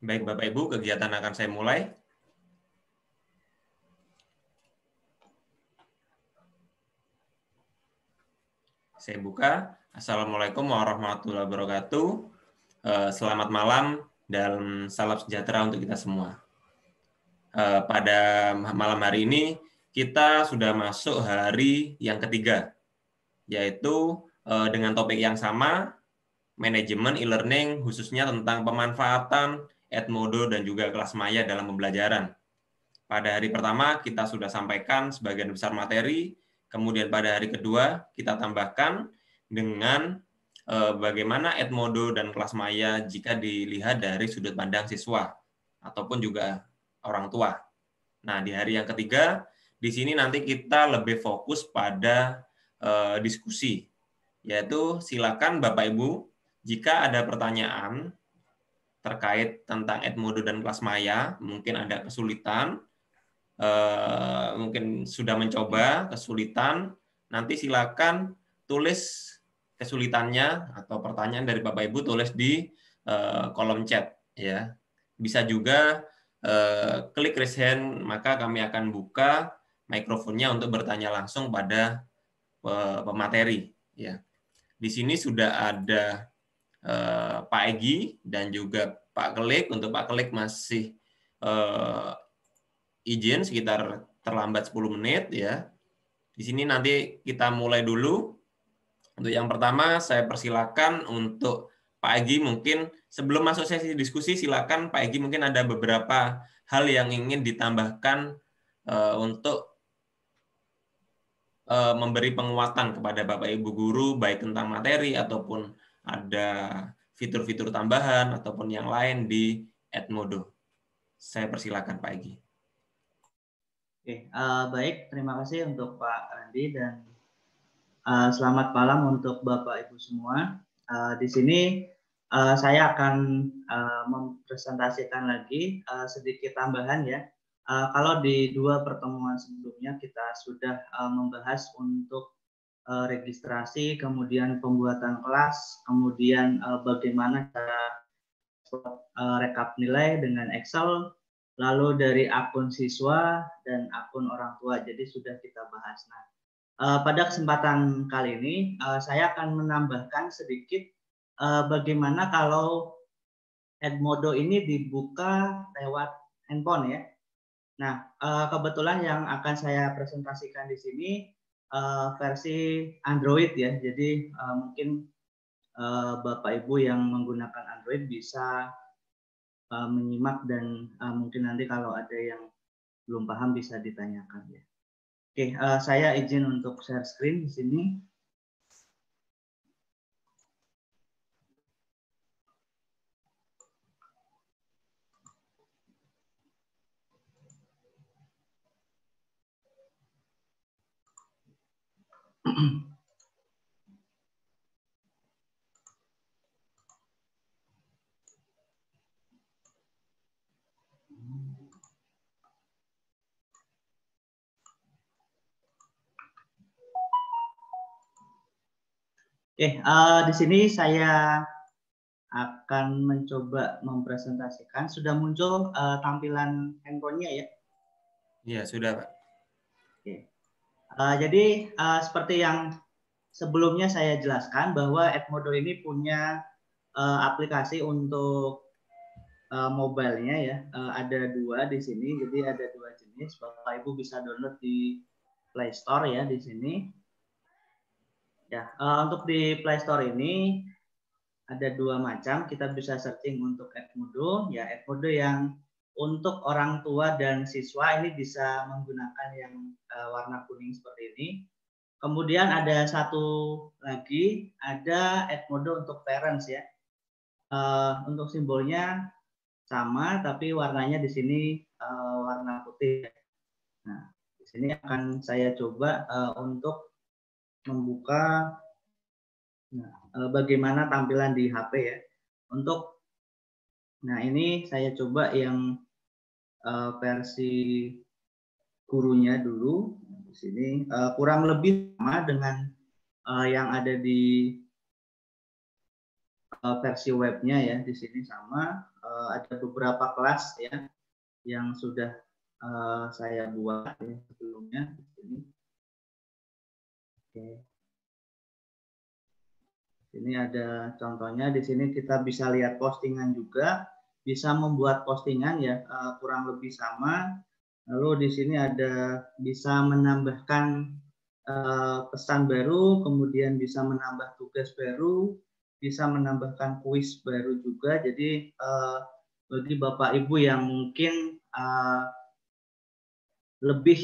Baik Bapak Ibu, kegiatan akan saya mulai. Saya buka. Assalamualaikum warahmatullahi wabarakatuh. Selamat malam dan salam sejahtera untuk kita semua. Pada malam hari ini kita sudah masuk hari yang ketiga, yaitu dengan topik yang sama, manajemen e-learning khususnya tentang pemanfaatan Edmodo dan juga kelas maya dalam pembelajaran. Pada hari pertama kita sudah sampaikan sebagian besar materi, kemudian pada hari kedua kita tambahkan dengan bagaimana Edmodo dan kelas maya jika dilihat dari sudut pandang siswa ataupun juga orang tua. Nah, di hari yang ketiga, di sini nanti kita lebih fokus pada diskusi, yaitu silakan Bapak Ibu, jika ada pertanyaan terkait tentang Edmodo dan kelas maya, mungkin ada kesulitan, mungkin sudah mencoba, kesulitan, nanti silakan tulis kesulitannya atau pertanyaan dari Bapak Ibu tulis di kolom chat, ya. Bisa juga klik raise hand, maka kami akan buka mikrofonnya untuk bertanya langsung pada pemateri, ya. Di sini sudah ada Pak Egi dan juga Pak Kelik. Untuk Pak Kelik masih izin sekitar terlambat 10 menit, ya. Di sini nanti kita mulai dulu. Untuk yang pertama saya persilakan untuk Pak Egi, mungkin sebelum masuk sesi diskusi silakan Pak Egi, mungkin ada beberapa hal yang ingin ditambahkan untuk memberi penguatan kepada Bapak Ibu guru baik tentang materi ataupun ada fitur-fitur tambahan ataupun yang lain di Edmodo. Saya persilakan Pak Egi. Oke, baik, terima kasih untuk Pak Randi dan selamat malam untuk Bapak Ibu semua. Di sini saya akan mempresentasikan lagi sedikit tambahan ya. Kalau di dua pertemuan sebelumnya kita sudah membahas untuk registrasi, kemudian pembuatan kelas, kemudian bagaimana cara rekap nilai dengan Excel, lalu dari akun siswa dan akun orang tua. Jadi sudah kita bahas. Nah, pada kesempatan kali ini saya akan menambahkan sedikit bagaimana kalau Edmodo ini dibuka lewat handphone ya. Nah, kebetulan yang akan saya presentasikan di sini versi Android ya. Jadi mungkin Bapak Ibu yang menggunakan Android bisa menyimak dan mungkin nanti kalau ada yang belum paham bisa ditanyakan ya. Oke, saya izin untuk share screen di sini. Oke, di sini saya akan mencoba mempresentasikan. Sudah muncul tampilan handphonenya ya? Iya, sudah Pak. Oke. Jadi seperti yang sebelumnya saya jelaskan bahwa Edmodo ini punya aplikasi untuk mobile-nya ya. Ada dua di sini, jadi ada dua jenis. Bapak Ibu bisa download di Play Store ya di sini. Ya, untuk di Play Store ini ada dua macam. Kita bisa searching untuk Edmodo, ya Edmodo yang untuk orang tua dan siswa ini bisa menggunakan yang warna kuning seperti ini. Kemudian ada satu lagi, ada Edmodo untuk parents ya. Untuk simbolnya sama, tapi warnanya di sini warna putih. Nah, di sini akan saya coba untuk membuka bagaimana tampilan di HP ya. Nah ini saya coba yang versi gurunya dulu. Di sini kurang lebih sama dengan yang ada di versi webnya ya. Di sini sama. ada beberapa kelas ya yang sudah saya buat ya, sebelumnya di sini. Oke. Ini ada contohnya, di sini kita bisa lihat postingan juga, bisa membuat postingan ya, kurang lebih sama. Lalu di sini ada bisa menambahkan pesan baru, kemudian bisa menambah tugas baru, bisa menambahkan kuis baru juga. Jadi bagi Bapak Ibu yang mungkin lebih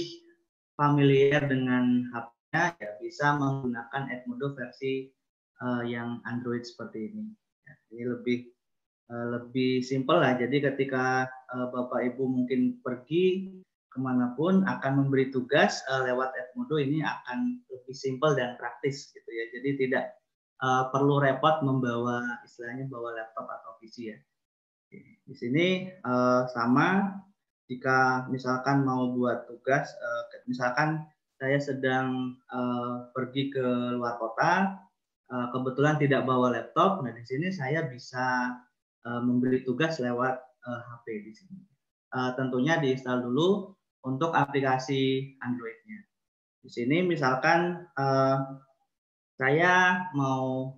familiar dengan HP-nya, ya bisa menggunakan Edmodo versi yang Android seperti ini. Ya, ini lebih simpel lah. Jadi ketika Bapak Ibu mungkin pergi kemanapun akan memberi tugas lewat Edmodo, ini akan lebih simpel dan praktis gitu ya. Jadi tidak perlu repot membawa istilahnya bawa laptop atau PC ya. Di sini sama, jika misalkan mau buat tugas, misalkan saya sedang pergi ke luar kota, kebetulan tidak bawa laptop, nah di sini saya bisa memberi tugas lewat HP di sini. Tentunya diinstal dulu untuk aplikasi Android-nya. Di sini misalkan saya mau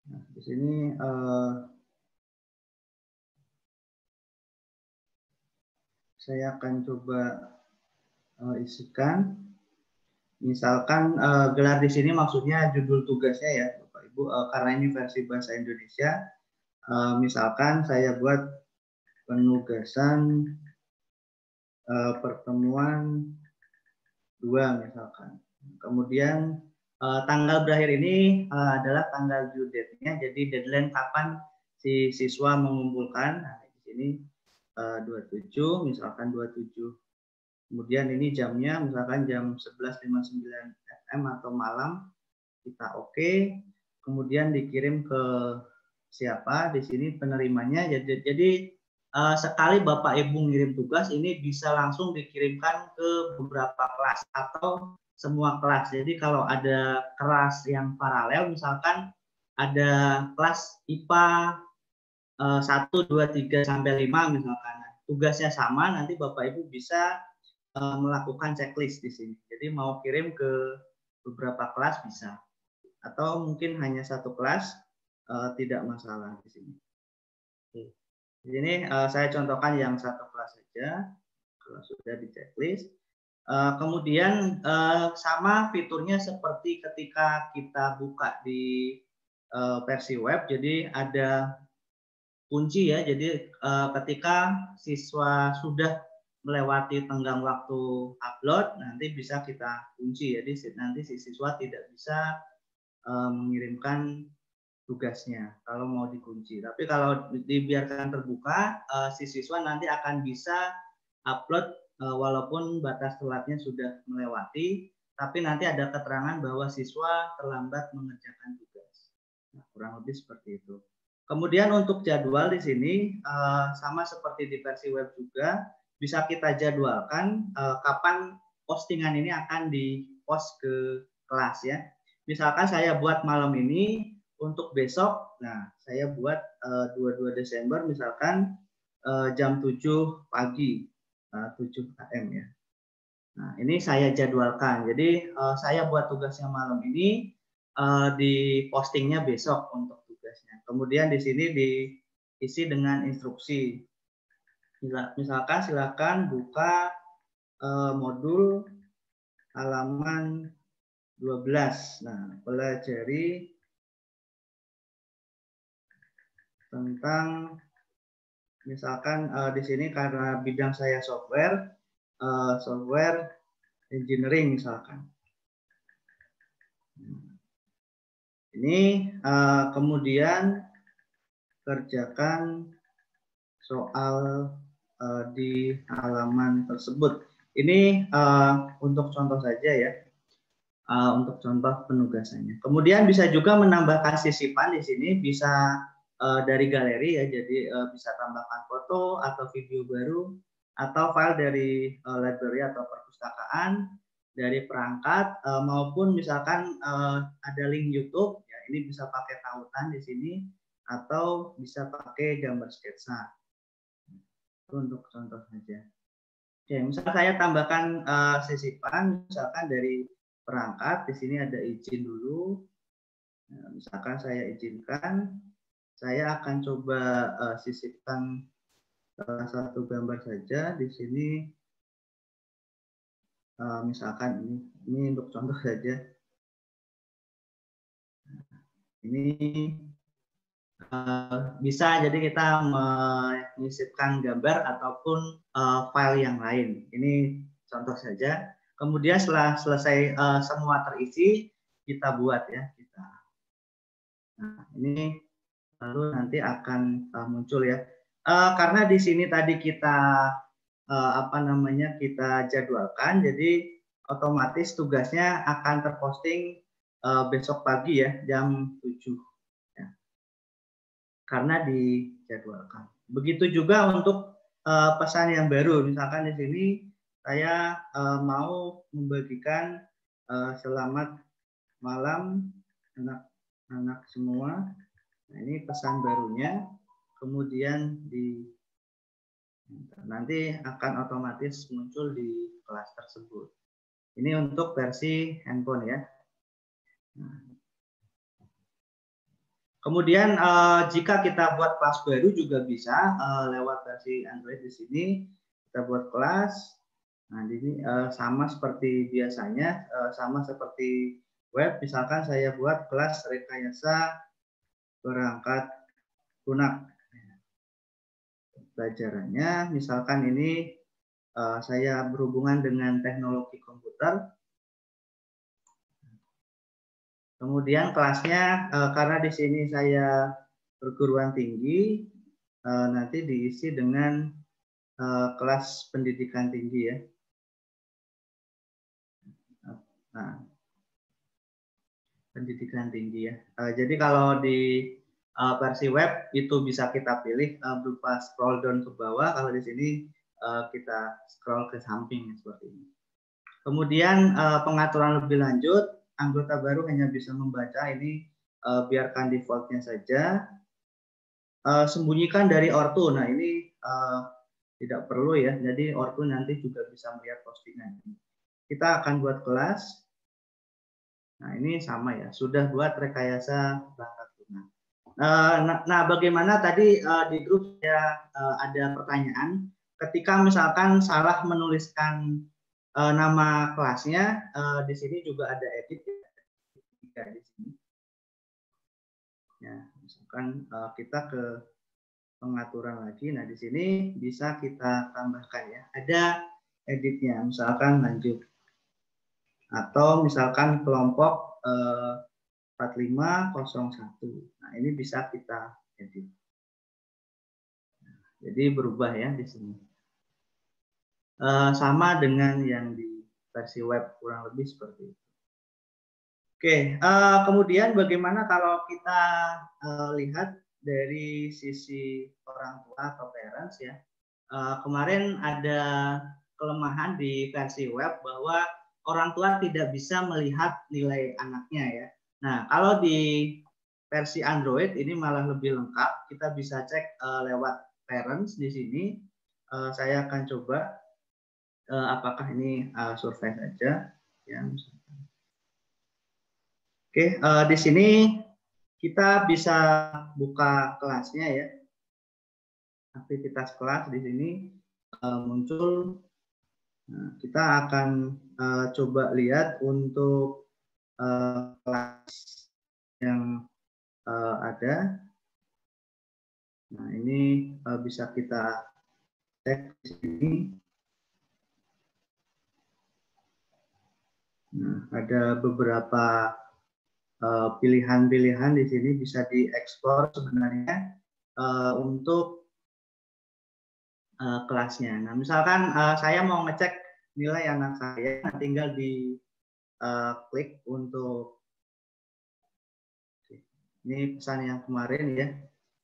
Nah, di sini saya akan coba isikan. Misalkan gelar di sini maksudnya judul tugasnya ya, Bapak Ibu, karena ini versi bahasa Indonesia. Misalkan saya buat penugasan pertemuan 2 misalkan. Kemudian tanggal berakhir ini adalah tanggal due date-nya, jadi deadline kapan si siswa mengumpulkan. Nah, di sini 27, misalkan 27. Kemudian ini jamnya, misalkan jam 11.59 FM atau malam, kita oke. Kemudian dikirim ke siapa, di sini penerimanya. Jadi sekali Bapak Ibu ngirim tugas, ini bisa langsung dikirimkan ke beberapa kelas atau semua kelas. Jadi kalau ada kelas yang paralel, misalkan ada kelas IPA 1, 2, 3 sampai 5 misalkan, tugasnya sama, nanti Bapak Ibu bisa melakukan checklist di sini. Jadi mau kirim ke beberapa kelas bisa, atau mungkin hanya satu kelas tidak masalah di sini. Oke. Di sini saya contohkan yang satu kelas saja kalau sudah di checklist. Kemudian sama fiturnya seperti ketika kita buka di versi web, jadi ada kunci ya. Jadi ketika siswa sudah melewati tenggang waktu upload, nanti bisa kita kunci. Jadi nanti si siswa tidak bisa mengirimkan tugasnya kalau mau dikunci. Tapi kalau dibiarkan terbuka, si siswa nanti akan bisa upload walaupun batas telatnya sudah melewati, tapi nanti ada keterangan bahwa siswa terlambat mengerjakan tugas. Nah, kurang lebih seperti itu. Kemudian untuk jadwal di sini sama seperti di versi web juga, bisa kita jadwalkan kapan postingan ini akan di-post ke kelas ya. Misalkan saya buat malam ini, untuk besok, nah saya buat 22 Desember misalkan jam 7 pagi, 7 AM ya. Nah ini saya jadwalkan, jadi saya buat tugasnya malam ini, di postingnya besok untuk tugasnya. Kemudian di sini diisi dengan instruksi. Misalkan silakan buka modul halaman 12. Nah, pelajari tentang misalkan di sini karena bidang saya software engineering misalkan. Ini kemudian kerjakan soal di halaman tersebut. Ini untuk contoh saja ya, untuk contoh penugasannya. Kemudian bisa juga menambahkan sisipan di sini, bisa dari galeri ya, jadi bisa tambahkan foto atau video baru, atau file dari library atau perpustakaan, dari perangkat, maupun misalkan ada link YouTube, ya ini bisa pakai tautan di sini, atau bisa pakai gambar sketsa. Itu untuk contoh saja. Oke, misal saya tambahkan sisipan, misalkan dari perangkat, di sini ada izin dulu. Nah, misalkan saya izinkan, saya akan coba sisipkan salah satu gambar saja di sini. Misalkan ini untuk contoh saja. Ini bisa jadi kita menyisipkan gambar ataupun file yang lain. Ini contoh saja. Kemudian setelah selesai semua terisi, kita buat ya. Nah, ini lalu nanti akan muncul ya. Karena di sini tadi kita kita jadwalkan, jadi otomatis tugasnya akan terposting besok pagi ya, jam 7 ya, karena dijadwalkan. Begitu juga untuk pesan yang baru, misalkan di sini saya mau membagikan selamat malam anak-anak semua. Nah, ini pesan barunya, kemudian nanti akan otomatis muncul di kelas tersebut. Ini untuk versi handphone ya. Nah. Kemudian jika kita buat kelas baru juga bisa lewat versi Android di sini kita buat kelas. Nah, ini sama seperti biasanya, sama seperti web. Misalkan saya buat kelas rekayasa perangkat lunak. Pelajarannya, misalkan ini saya berhubungan dengan teknologi komputer. Kemudian kelasnya, karena di sini saya perguruan tinggi, nanti diisi dengan kelas pendidikan tinggi ya. Nah, pendidikan tinggi ya. Jadi kalau di versi web itu bisa kita pilih berupa scroll down ke bawah. Kalau di sini kita scroll ke samping seperti ini. Kemudian pengaturan lebih lanjut, anggota baru hanya bisa membaca ini, biarkan defaultnya saja. Sembunyikan dari ortu. Nah ini tidak perlu ya. Jadi ortu nanti juga bisa melihat postingan ini. Kita akan buat kelas. Nah ini sama ya. Sudah buat rekayasa perangkat lunak. Nah, bagaimana tadi di grup ya ada pertanyaan, ketika misalkan salah menuliskan nama kelasnya, di sini juga ada edit ya, di sini. Ya, misalkan kita ke pengaturan lagi, nah di sini bisa kita tambahkan ya, ada editnya, misalkan lanjut, atau misalkan kelompok 4501. Nah ini bisa kita edit. Jadi berubah ya di sini. Sama dengan yang di versi web, kurang lebih seperti itu. Oke, kemudian bagaimana kalau kita lihat dari sisi orang tua atau parents ya. Kemarin ada kelemahan di versi web bahwa orang tua tidak bisa melihat nilai anaknya ya. Nah, kalau di versi Android ini malah lebih lengkap. Kita bisa cek lewat parents di sini. Saya akan coba apakah ini survei saja ya. Oke, di sini kita bisa buka kelasnya ya. Aktivitas kelas di sini muncul. Nah, kita akan coba lihat untuk kelas yang ada. Nah, ini bisa kita cek di sini. Nah, ada beberapa pilihan-pilihan di sini bisa dieksplor sebenarnya untuk kelasnya. Nah, misalkan saya mau ngecek nilai anak saya, tinggal di klik untuk ini pesan yang kemarin ya,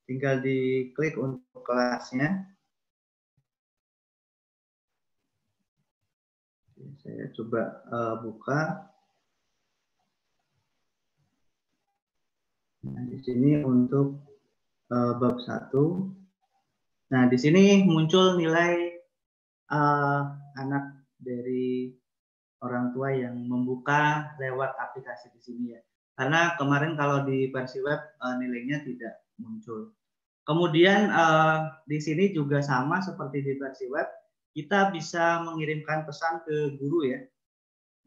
tinggal diklik untuk kelasnya. Saya coba buka. Nah, di sini untuk bab 1. Nah, di sini muncul nilai anak dari orang tua yang membuka lewat aplikasi di sini ya. Karena kemarin kalau di versi web nilainya tidak muncul. Kemudian di sini juga sama seperti di versi web, kita bisa mengirimkan pesan ke guru ya.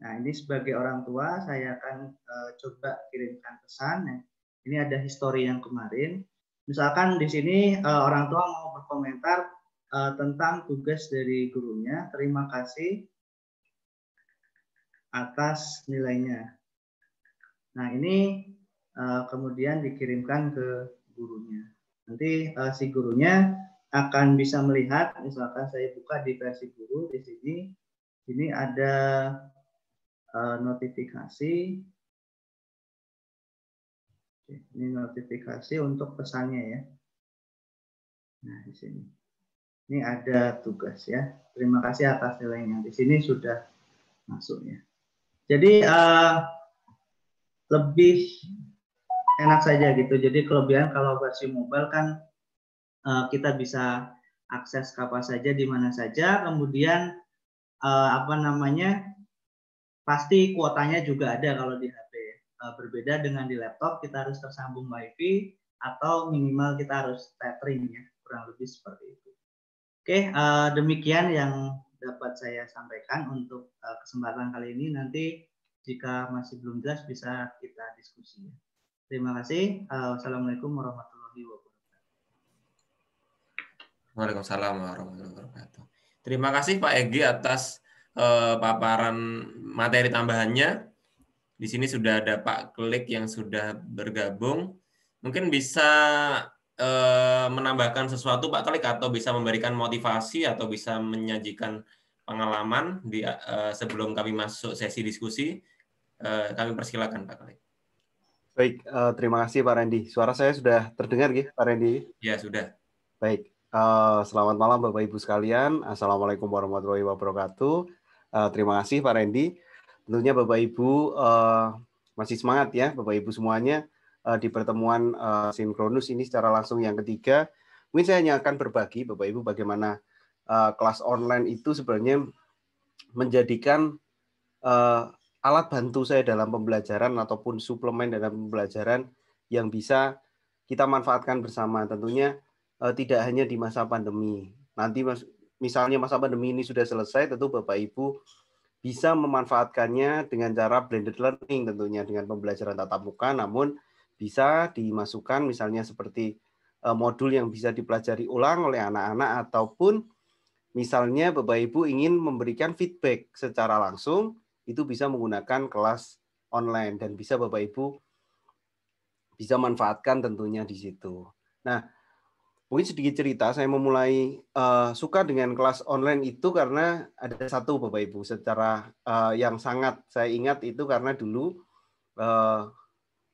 Nah, ini sebagai orang tua saya akan coba kirimkan pesan. Nah, ini ada histori yang kemarin. Misalkan di sini orang tua mau berkomentar tentang tugas dari gurunya. Terima kasih atas nilainya. Nah, ini kemudian dikirimkan ke gurunya. Nanti si gurunya akan bisa melihat, misalkan saya buka di versi guru di sini ada notifikasi. Ini notifikasi untuk pesannya ya. Nah, di sini. Ini ada tugas ya. Terima kasih atas nilainya. Di sini sudah masuk ya. Jadi lebih enak saja gitu. Jadi kelebihan kalau versi mobile kan kita bisa akses kapan saja di mana saja. Kemudian pasti kuotanya juga ada kalau di HP. Berbeda dengan di laptop, kita harus tersambung WiFi atau minimal kita harus tethering ya, kurang lebih seperti itu. Oke, demikian yang dapat saya sampaikan untuk kesempatan kali ini. Nanti jika masih belum jelas bisa kita diskusi. Terima kasih. Wassalamualaikum warahmatullahi wabarakatuh. Waalaikumsalam warahmatullahi wabarakatuh. Terima kasih Pak Egi atas paparan materi tambahannya. Di sini sudah ada Pak Klik yang sudah bergabung. Mungkin bisa menambahkan sesuatu Pak Klik atau bisa memberikan motivasi atau bisa menyajikan pengalaman di sebelum kami masuk sesi diskusi. Kami persilakan Pak Klik. Baik, terima kasih Pak Randy. Suara saya sudah terdengar ya Pak Randy? Ya, sudah. Baik, selamat malam Bapak Ibu sekalian. Assalamualaikum warahmatullahi wabarakatuh. Terima kasih Pak Randy. Tentunya Bapak Ibu masih semangat ya Bapak Ibu semuanya di pertemuan sinkronus ini secara langsung yang ketiga. Mungkin saya hanya akan berbagi Bapak Ibu bagaimana kelas online itu sebenarnya menjadikan alat bantu saya dalam pembelajaran ataupun suplemen dalam pembelajaran yang bisa kita manfaatkan bersama. Tentunya tidak hanya di masa pandemi. Nanti misalnya masa pandemi ini sudah selesai, tentu Bapak Ibu bisa memanfaatkannya dengan cara blended learning tentunya dengan pembelajaran tatap muka, namun bisa dimasukkan misalnya seperti modul yang bisa dipelajari ulang oleh anak-anak ataupun misalnya Bapak Ibu ingin memberikan feedback secara langsung, itu bisa menggunakan kelas online dan bisa Bapak Ibu bisa manfaatkan tentunya di situ. Nah, mungkin sedikit cerita, saya memulai suka dengan kelas online itu karena ada satu Bapak Ibu, secara yang sangat saya ingat itu karena dulu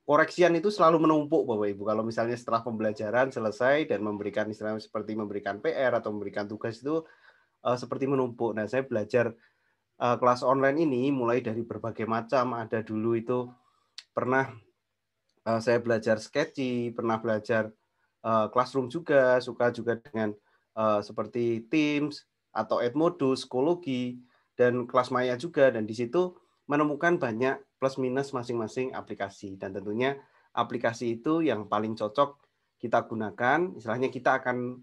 koreksian itu selalu menumpuk Bapak Ibu. Kalau misalnya setelah pembelajaran selesai dan memberikan istilahnya seperti memberikan PR atau memberikan tugas itu seperti menumpuk. Nah, saya belajar kelas online ini mulai dari berbagai macam. Ada dulu itu pernah saya belajar Sketchy, pernah belajar Classroom juga, suka juga dengan seperti Teams atau Edmodo, psikologi, dan kelas maya juga. Dan di situ menemukan banyak plus minus masing-masing aplikasi. Dan tentunya aplikasi itu yang paling cocok kita gunakan, istilahnya kita akan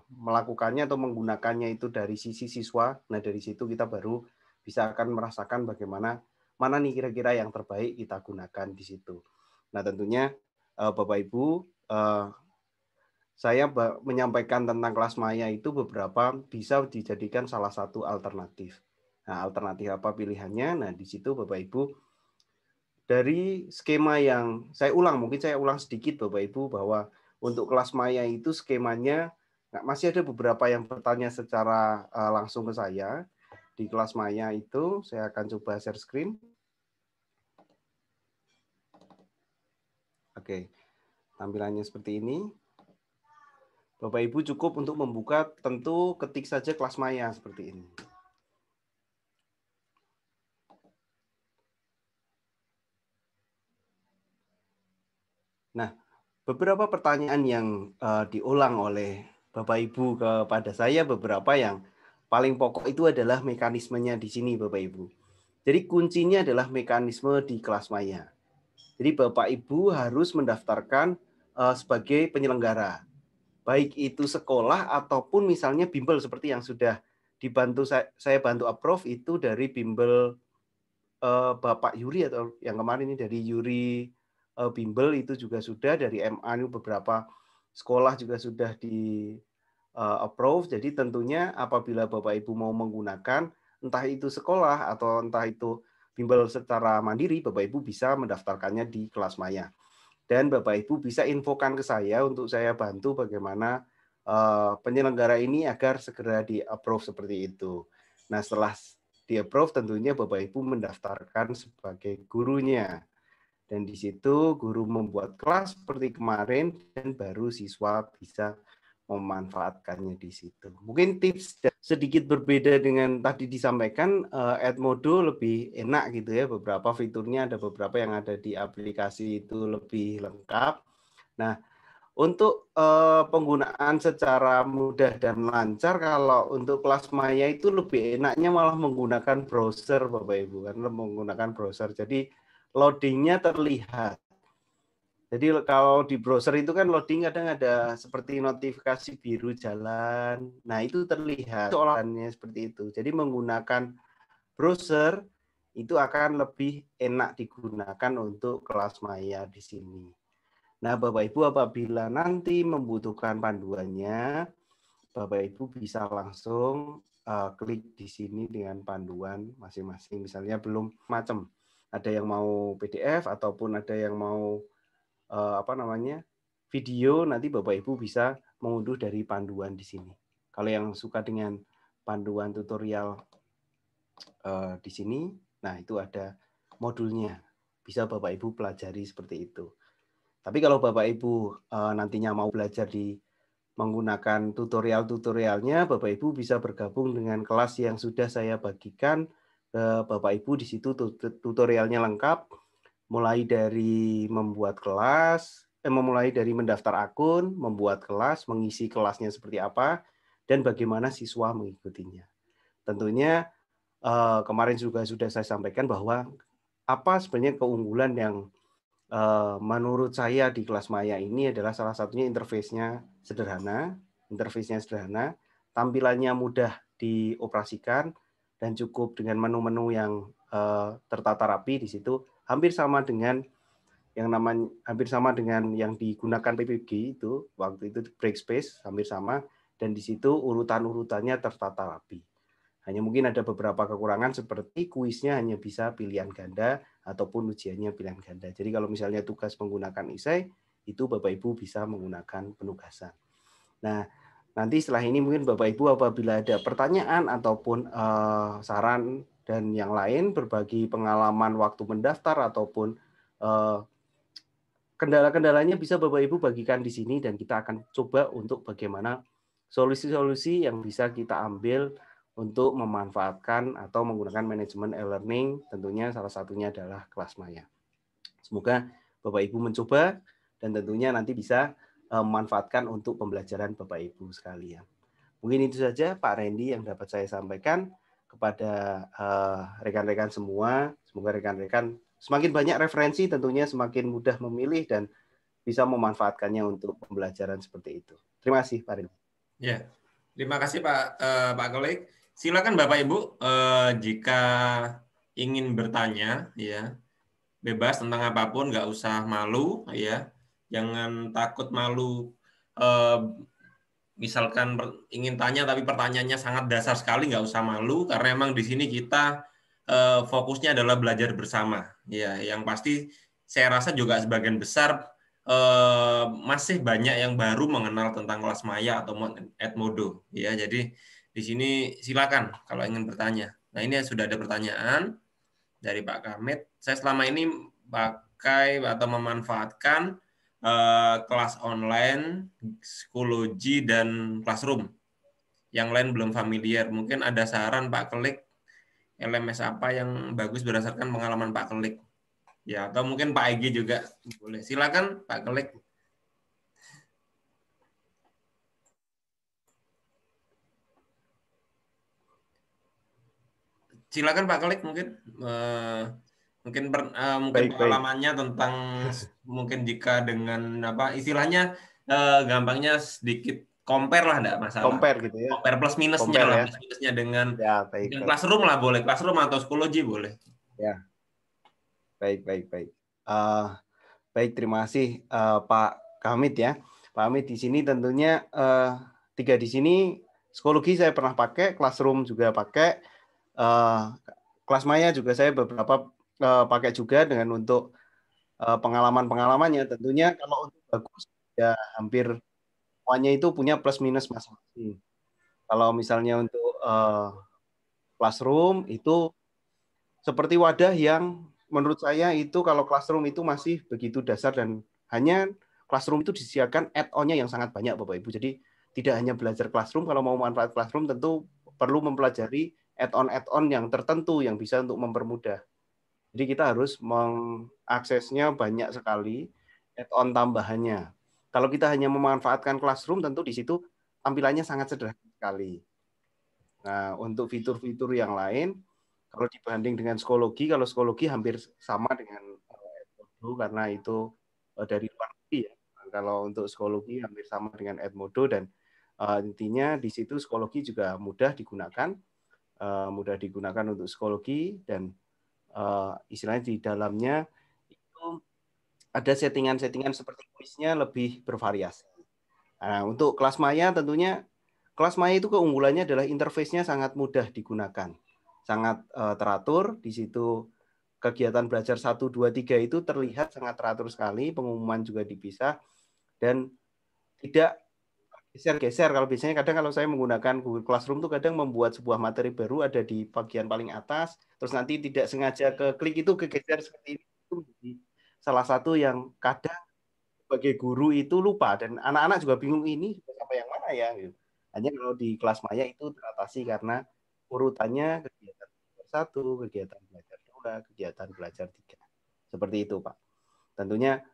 melakukannya atau menggunakannya itu dari sisi siswa. Nah, dari situ kita baru bisa akan merasakan bagaimana mana nih kira-kira yang terbaik kita gunakan di situ. Nah, tentunya Bapak Ibu, saya menyampaikan tentang kelas maya itu beberapa bisa dijadikan salah satu alternatif. Nah, alternatif apa pilihannya? Nah, di situ Bapak Ibu, dari skema yang saya ulang, mungkin saya ulang sedikit Bapak Ibu, bahwa untuk kelas maya itu skemanya, masih ada beberapa yang bertanya secara langsung ke saya. Di kelas maya itu, saya akan coba share screen. Oke, tampilannya seperti ini. Bapak Ibu cukup untuk membuka, tentu ketik saja kelas maya seperti ini. Nah, beberapa pertanyaan yang diulang oleh Bapak Ibu kepada saya, beberapa yang paling pokok itu adalah mekanismenya di sini, Bapak Ibu. Jadi kuncinya adalah mekanisme di kelas maya. Jadi Bapak Ibu harus mendaftarkan sebagai penyelenggara, baik itu sekolah ataupun misalnya bimbel seperti yang sudah dibantu saya bantu approve itu dari bimbel Bapak Yuri atau yang kemarin ini dari Yuri bimbel itu juga sudah, dari MA ini beberapa sekolah juga sudah di approve. Jadi tentunya apabila Bapak Ibu mau menggunakan entah itu sekolah atau entah itu bimbel secara mandiri, Bapak Ibu bisa mendaftarkannya di kelas maya. Dan Bapak Ibu bisa infokan ke saya untuk saya bantu bagaimana penyelenggara ini agar segera di-approve seperti itu. Nah, setelah di-approve tentunya Bapak Ibu mendaftarkan sebagai gurunya. Dan di situ guru membuat kelas seperti kemarin dan baru siswa bisa memanfaatkannya di situ. Mungkin tips sedikit berbeda dengan tadi disampaikan, Edmodo lebih enak gitu ya, beberapa fiturnya ada beberapa yang ada di aplikasi itu lebih lengkap. Nah, untuk penggunaan secara mudah dan lancar, kalau untuk kelas maya itu lebih enaknya malah menggunakan browser, Bapak Ibu, karena menggunakan browser. Jadi loadingnya terlihat. Jadi kalau di browser itu kan loading kadang ada seperti notifikasi biru jalan. Nah, itu terlihat soalannya seperti itu. Jadi menggunakan browser itu akan lebih enak digunakan untuk kelas maya di sini. Nah, Bapak Ibu apabila nanti membutuhkan panduannya, Bapak Ibu bisa langsung klik di sini dengan panduan masing-masing. Misalnya belum macam, ada yang mau PDF ataupun ada yang mau video, nanti Bapak Ibu bisa mengunduh dari panduan di sini. Kalau yang suka dengan panduan tutorial di sini, nah itu ada modulnya, bisa Bapak Ibu pelajari seperti itu. Tapi kalau Bapak Ibu nantinya mau belajar di menggunakan tutorial-tutorialnya, Bapak Ibu bisa bergabung dengan kelas yang sudah saya bagikan ke Bapak Ibu. Di situ tutorialnya lengkap, mulai dari membuat kelas, memulai dari mendaftar akun, membuat kelas, mengisi kelasnya seperti apa, dan bagaimana siswa mengikutinya. Tentunya kemarin juga sudah saya sampaikan bahwa apa sebenarnya keunggulan yang menurut saya di kelas maya ini adalah salah satunya interface-nya sederhana, tampilannya mudah dioperasikan, dan cukup dengan menu-menu yang tertata rapi di situ, hampir sama dengan yang digunakan PPG itu waktu itu Breakspace, hampir sama, dan di situ urutan-urutannya tertata rapi. Hanya mungkin ada beberapa kekurangan seperti kuisnya hanya bisa pilihan ganda ataupun ujiannya pilihan ganda. Jadi kalau misalnya tugas menggunakan esai, itu Bapak Ibu bisa menggunakan penugasan. Nah, nanti setelah ini mungkin Bapak Ibu apabila ada pertanyaan ataupun saran dan yang lain, berbagi pengalaman waktu mendaftar ataupun kendala-kendalanya bisa Bapak Ibu bagikan di sini dan kita akan coba untuk bagaimana solusi-solusi yang bisa kita ambil untuk memanfaatkan atau menggunakan manajemen e-learning, tentunya salah satunya adalah kelas maya. Semoga Bapak Ibu mencoba dan tentunya nanti bisa memanfaatkan untuk pembelajaran Bapak Ibu sekalian. Mungkin itu saja Pak Randy yang dapat saya sampaikan kepada rekan-rekan semua. Semoga rekan-rekan semakin banyak referensi, tentunya semakin mudah memilih dan bisa memanfaatkannya untuk pembelajaran seperti itu. Terima kasih Pak Randy. Ya, terima kasih Pak Kolik. Silakan Bapak Ibu jika ingin bertanya, ya bebas tentang apapun, nggak usah malu, ya jangan takut malu. Misalkan ingin tanya tapi pertanyaannya sangat dasar sekali, nggak usah malu karena emang di sini kita fokusnya adalah belajar bersama. Ya, yang pasti saya rasa juga sebagian besar masih banyak yang baru mengenal tentang kelas maya atau Edmodo. Ya, jadi di sini silakan kalau ingin bertanya. Nah, ini sudah ada pertanyaan dari Pak Kamit. Saya selama ini pakai atau memanfaatkan kelas online, psikologi, dan classroom. Yang lain belum familiar. Mungkin ada saran Pak Kelik, LMS apa yang bagus berdasarkan pengalaman Pak Kelik? Ya, atau mungkin Pak Egy juga boleh. Silakan Pak Kelik. Silakan Pak Kelik mungkin mungkin Baik. pengalamannya tentang mungkin jika dengan apa istilahnya gampangnya sedikit compare lah, enggak masalah. Compare gitu ya. Compare plus minusnya Compare lah, ya. plus minusnya dengan Ya, baik. classroom lah boleh, classroom atau psikologi boleh. Ya. Baik. Baik, terima kasih Pak Hamid ya. Pak Hamid di sini tentunya 3 di sini psikologi saya pernah pakai, classroom juga pakai, kelas maya juga saya beberapa pakai juga dengan untuk pengalaman-pengalamannya. Tentunya kalau untuk bagus ya hampir semuanya itu punya plus minus masing-masing. Kalau misalnya untuk classroom itu seperti wadah yang menurut saya itu kalau classroom itu masih begitu dasar dan hanya classroom itu disediakan add-on-nya yang sangat banyak Bapak Ibu. Jadi tidak hanya belajar classroom, kalau mau manfaat classroom tentu perlu mempelajari add-on yang tertentu yang bisa untuk mempermudah. Jadi kita harus mengaksesnya banyak sekali add-on tambahannya. Kalau kita hanya memanfaatkan classroom tentu di situ tampilannya sangat sederhana sekali. Nah, untuk fitur-fitur yang lain kalau dibanding dengan psikologi, kalau psikologi hampir sama dengan Edmodo karena itu dari luar negeri ya. Kalau untuk psikologi hampir sama dengan Edmodo dan intinya di situ psikologi juga mudah digunakan untuk psikologi dan istilahnya di dalamnya itu ada settingan-settingan seperti kuisnya lebih bervariasi. Nah, untuk kelas maya tentunya kelas maya itu keunggulannya adalah interface-nya sangat mudah digunakan. Sangat teratur, di situ kegiatan belajar 1, 2, 3 itu terlihat sangat teratur sekali, pengumuman juga dipisah, dan tidak geser-geser. Kalau biasanya kadang kalau saya menggunakan Google Classroom tuh kadang membuat sebuah materi baru ada di bagian paling atas, terus nanti tidak sengaja ke klik itu kegeser seperti ini. Itu menjadi salah satu yang kadang sebagai guru itu lupa, dan anak-anak juga bingung ini sampai yang mana ya. Gitu. Hanya kalau di kelas maya itu teratasi karena urutannya kegiatan belajar 1, kegiatan belajar 2, kegiatan belajar 3. Seperti itu, Pak. Tentunya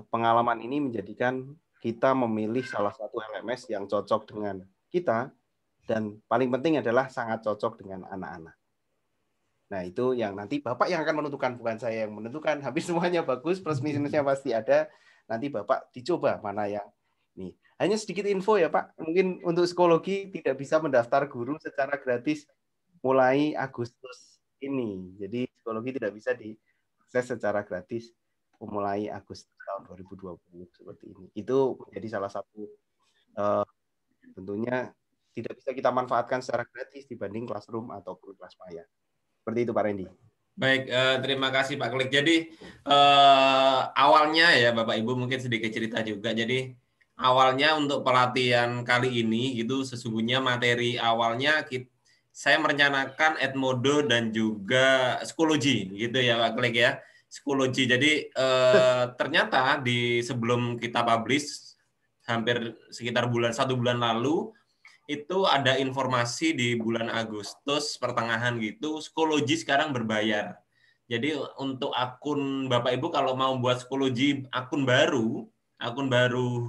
pengalaman ini menjadikan kita memilih salah satu LMS yang cocok dengan kita dan paling penting adalah sangat cocok dengan anak-anak. Nah, itu yang nanti Bapak yang akan menentukan, bukan saya yang menentukan. Habis semuanya bagus, plus minusnya pasti ada. Nanti Bapak dicoba mana yang ini. Hanya sedikit info ya Pak, mungkin untuk psikologi tidak bisa mendaftar guru secara gratis mulai Agustus ini. Jadi psikologi tidak bisa diakses secara gratis mulai Agustus tahun 2020 seperti ini. Itu menjadi salah satu tentunya tidak bisa kita manfaatkan secara gratis dibanding classroom ataupun kelas maya. Seperti itu Pak Randy. Baik, terima kasih Pak Klik. Jadi awalnya ya Bapak Ibu mungkin sedikit cerita juga. Jadi awalnya untuk pelatihan kali ini gitu sesungguhnya materi awalnya saya merencanakan Edmodo dan juga psikologi gitu ya Pak Klik ya. Psikologi. Jadi ternyata di sebelum kita publish hampir sekitar 1 bulan lalu itu ada informasi di bulan Agustus pertengahan gitu psikologi sekarang berbayar. Jadi untuk akun Bapak Ibu kalau mau buat psikologi akun baru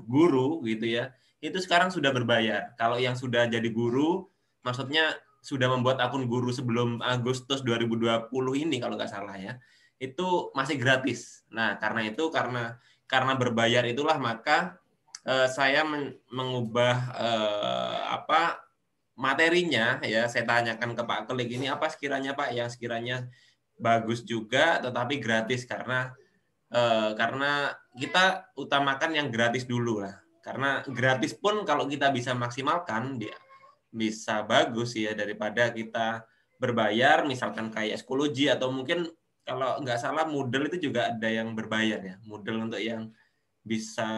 guru gitu ya, itu sekarang sudah berbayar. Kalau yang sudah jadi guru, maksudnya sudah membuat akun guru sebelum Agustus 2020 ini kalau nggak salah ya, itu masih gratis. Nah karena itu karena berbayar itulah maka saya mengubah materinya ya. Saya tanyakan ke Pak Kelik ini apa sekiranya Pak yang sekiranya bagus juga tetapi gratis karena kita utamakan yang gratis dulu lah. Karena gratis pun kalau kita bisa maksimalkan dia bisa bagus ya daripada kita berbayar misalkan kayak psikologi atau mungkin kalau nggak salah Moodle itu juga ada yang berbayar ya. Moodle untuk yang bisa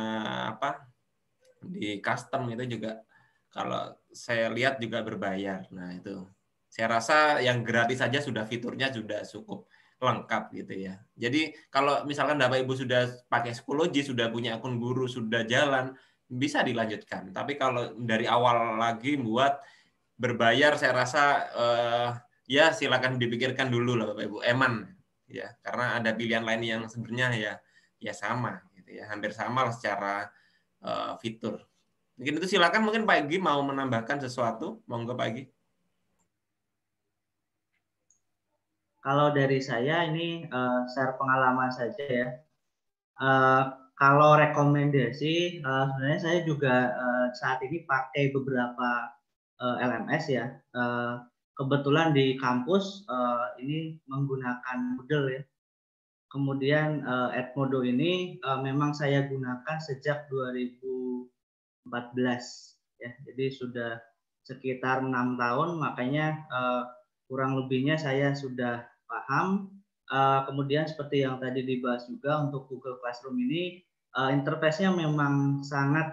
di custom itu juga kalau saya lihat juga berbayar. Nah itu saya rasa yang gratis saja sudah fiturnya sudah cukup lengkap gitu ya. Jadi kalau misalkan Bapak Ibu sudah pakai psikologi, sudah punya akun guru, sudah jalan, bisa dilanjutkan. Tapi kalau dari awal lagi buat berbayar, saya rasa ya silakan dipikirkan dulu lah Bapak Ibu. Eman. ya, karena ada pilihan lain yang sebenarnya ya sama gitu ya, hampir sama secara fitur. Mungkin itu, silakan, mungkin Pak Egy mau menambahkan sesuatu, monggo Pak Egy. Kalau dari saya ini share pengalaman saja ya. Kalau rekomendasi, sebenarnya saya juga saat ini pakai beberapa LMS ya. Kebetulan di kampus ini menggunakan Moodle ya. Kemudian Edmodo ini memang saya gunakan sejak 2014 ya. Jadi sudah sekitar 6 tahun, makanya kurang lebihnya saya sudah paham. Kemudian seperti yang tadi dibahas juga untuk Google Classroom ini interface-nya memang sangat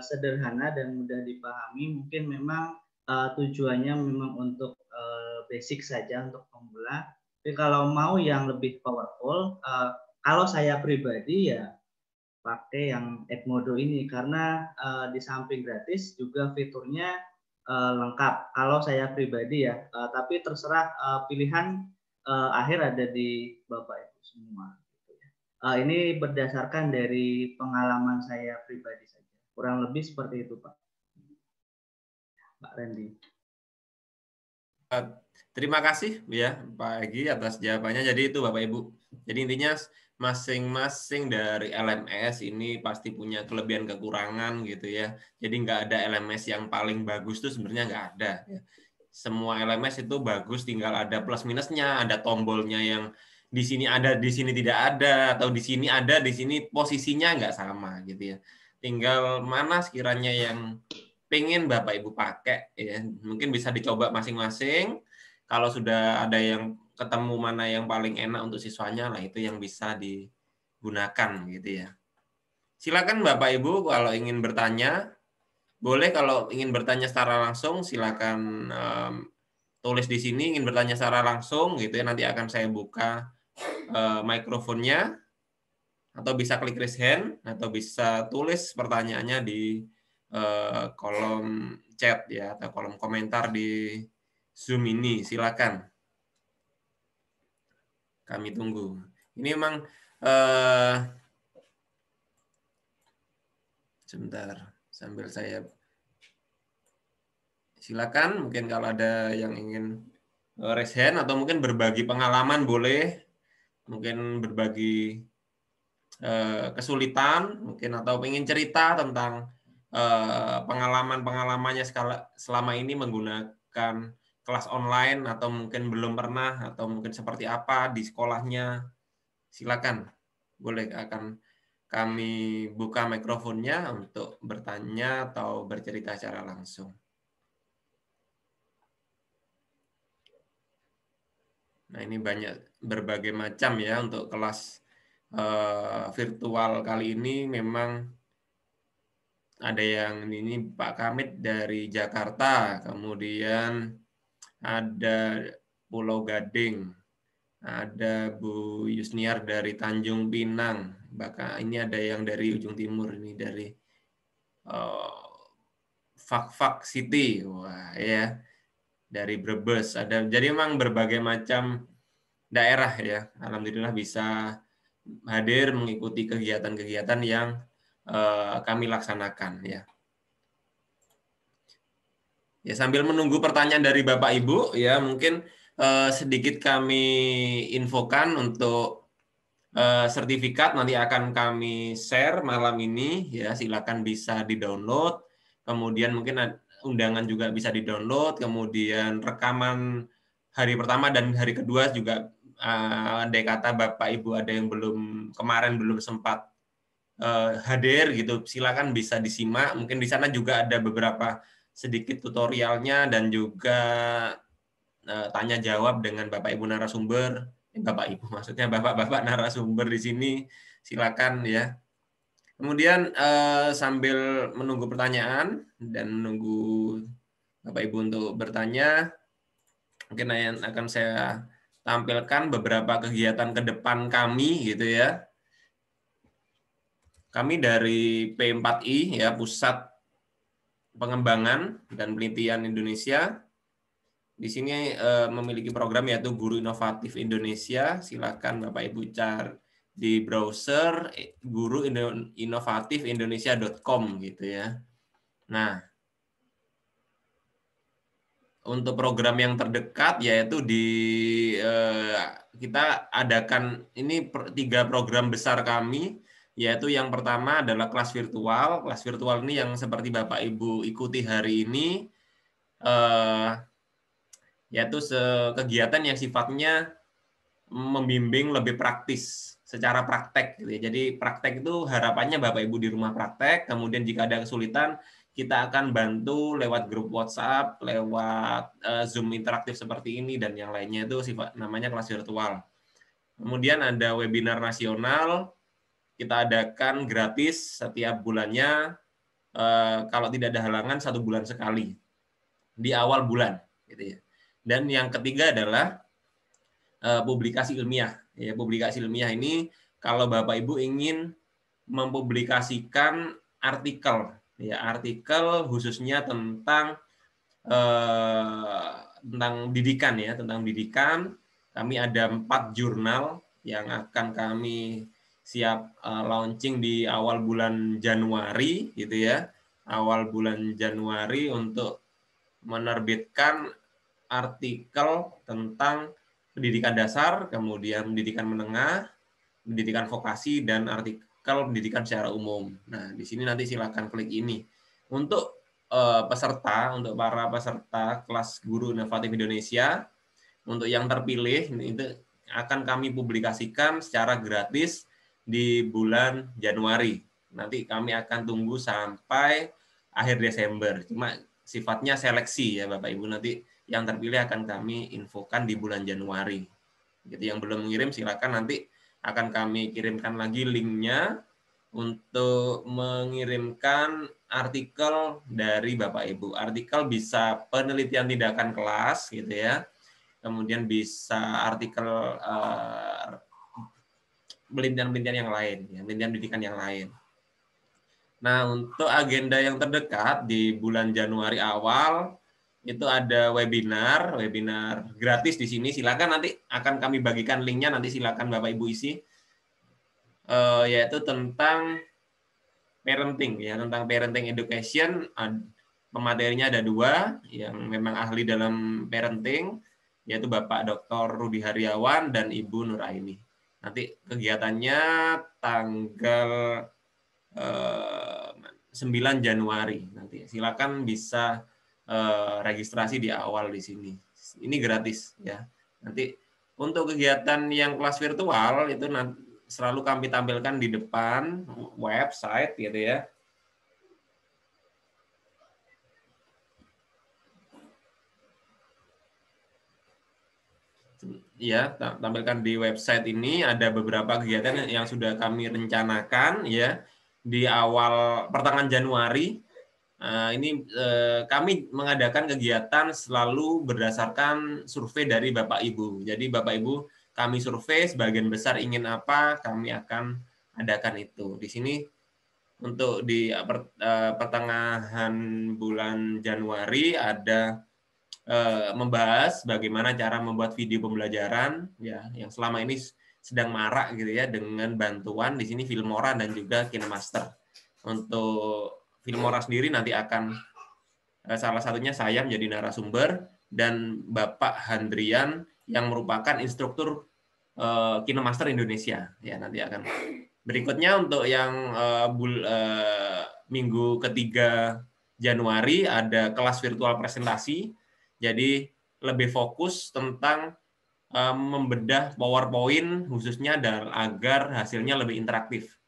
sederhana dan mudah dipahami. Mungkin memang tujuannya memang untuk basic saja untuk pemula. Tapi kalau mau yang lebih powerful, kalau saya pribadi ya pakai yang Edmodo ini karena di samping gratis juga fiturnya lengkap. Kalau saya pribadi ya, tapi terserah pilihan akhir ada di Bapak Ibu semua. Ini berdasarkan dari pengalaman saya pribadi saja. Kurang lebih seperti itu, Pak. Pak Randy. Terima kasih ya Pak Egy atas jawabannya. Jadi itu Bapak Ibu. Jadi intinya masing-masing dari LMS ini pasti punya kelebihan kekurangan gitu ya. Jadi nggak ada LMS yang paling bagus tuh sebenarnya nggak ada. Semua LMS itu bagus, tinggal ada plus minusnya, ada tombolnya yang di sini ada, di sini tidak ada, atau di sini ada, di sini posisinya nggak sama gitu ya. Tinggal mana sekiranya yang pengen Bapak Ibu pakai ya, mungkin bisa dicoba masing-masing. Kalau sudah ada yang ketemu mana yang paling enak untuk siswanya, lah itu yang bisa digunakan gitu ya. Silakan Bapak Ibu kalau ingin bertanya, boleh. Kalau ingin bertanya secara langsung silakan tulis di sini ingin bertanya secara langsung gitu ya, nanti akan saya buka mikrofonnya, atau bisa klik raise hand, atau bisa tulis pertanyaannya di kolom chat ya, atau kolom komentar di Zoom ini. Silakan, kami tunggu. Ini memang sebentar sambil saya, silakan mungkin kalau ada yang ingin raise hand atau mungkin berbagi pengalaman boleh, mungkin berbagi kesulitan mungkin, atau ingin cerita tentang pengalaman-pengalamannya selama ini menggunakan kelas online, atau mungkin belum pernah, atau mungkin seperti apa di sekolahnya. Silakan, boleh, akan kami buka mikrofonnya untuk bertanya atau bercerita secara langsung. Nah, ini banyak berbagai macam ya untuk kelas virtual kali ini. Memang ada yang ini Pak Kamit dari Jakarta, kemudian ada Pulau Gading, ada Bu Yusniar dari Tanjung Pinang, bahkan ini ada yang dari ujung timur ini dari Fak City, wah ya, dari Brebes ada. Jadi memang berbagai macam daerah ya, alhamdulillah bisa hadir mengikuti kegiatan-kegiatan yang kami laksanakan ya. Ya, sambil menunggu pertanyaan dari Bapak Ibu ya, mungkin sedikit kami infokan untuk sertifikat nanti akan kami share malam ini ya, silakan bisa di-download. Kemudian mungkin undangan juga bisa di-download, kemudian rekaman hari pertama dan hari kedua juga andai kata Bapak Ibu ada yang kemarin belum sempat hadir gitu, silakan bisa disimak. Mungkin di sana juga ada beberapa sedikit tutorialnya dan juga tanya jawab dengan Bapak Ibu narasumber. Bapak Ibu maksudnya Bapak-bapak narasumber di sini, silakan ya. Kemudian sambil menunggu pertanyaan dan menunggu Bapak Ibu untuk bertanya, mungkin yang akan saya tampilkan beberapa kegiatan ke depan kami gitu ya. Kami dari P4I ya, Pusat Pengembangan dan Penelitian Indonesia, di sini memiliki program yaitu Guru Inovatif Indonesia. Silakan Bapak Ibu cari di browser guruinovatifIndonesia.com gitu ya. Nah, untuk program yang terdekat yaitu kita adakan ini 3 program besar kami, yaitu yang pertama adalah kelas virtual. Kelas virtual ini yang seperti Bapak Ibu ikuti hari ini, yaitu kegiatan yang sifatnya membimbing lebih praktis, secara praktek gitu ya. Jadi praktek itu harapannya Bapak Ibu di rumah praktek, kemudian jika ada kesulitan kita akan bantu lewat grup WhatsApp, lewat Zoom interaktif seperti ini dan yang lainnya, itu namanya kelas virtual. Kemudian ada webinar nasional, kita adakan gratis setiap bulannya, kalau tidak ada halangan 1 bulan sekali di awal bulan gitu ya. Dan yang ketiga adalah publikasi ilmiah. Ya, publikasi ilmiah ini kalau Bapak Ibu ingin mempublikasikan artikel, ya artikel khususnya tentang didikan ya, tentang didikan, kami ada 4 jurnal yang akan kami siap launching di awal bulan Januari gitu ya. Awal bulan Januari untuk menerbitkan artikel tentang pendidikan dasar, kemudian pendidikan menengah, pendidikan vokasi, dan artikel pendidikan secara umum. Nah, di sini nanti silakan klik ini. Untuk untuk para peserta kelas Guru Inovatif Indonesia, untuk yang terpilih itu akan kami publikasikan secara gratis di bulan Januari. Nanti kami akan tunggu sampai akhir Desember. Cuma sifatnya seleksi ya Bapak Ibu, nanti yang terpilih akan kami infokan di bulan Januari. Jadi yang belum mengirim silakan, nanti akan kami kirimkan lagi linknya untuk mengirimkan artikel dari Bapak Ibu. Artikel bisa penelitian tindakan kelas gitu ya. Kemudian bisa artikel penelitian-penelitian yang lain, ya, penelitian pendidikan yang lain. Nah, untuk agenda yang terdekat di bulan Januari awal itu ada webinar gratis di sini. Silakan, nanti akan kami bagikan linknya, nanti silakan Bapak Ibu isi, yaitu tentang parenting ya, tentang parenting education. Pematerinya ada 2 yang memang ahli dalam parenting, yaitu Bapak Dr. Rudi Haryawan dan Ibu Nuraini. Nanti kegiatannya tanggal 9 Januari nanti. Silakan bisa registrasi di awal di sini. Ini gratis ya. Nanti untuk kegiatan yang kelas virtual itu selalu kami tampilkan di depan website gitu ya. Ya, tampilkan di website ini ada beberapa kegiatan yang sudah kami rencanakan ya di awal pertengahan Januari. Ini kami mengadakan kegiatan selalu berdasarkan survei dari Bapak Ibu. Jadi Bapak Ibu kami survei sebagian besar ingin apa, kami akan adakan itu. Di sini untuk di pertengahan bulan Januari ada membahas bagaimana cara membuat video pembelajaran ya yang selama ini sedang marak gitu ya, dengan bantuan di sini Filmora dan juga KineMaster. Untuk Filmora sendiri nanti akan salah satunya saya menjadi narasumber dan Bapak Handrian yang merupakan instruktur KineMaster Indonesia ya, nanti akan. Berikutnya untuk yang minggu ketiga Januari ada kelas virtual presentasi. Jadi lebih fokus tentang membedah PowerPoint khususnya dan agar hasilnya lebih interaktif,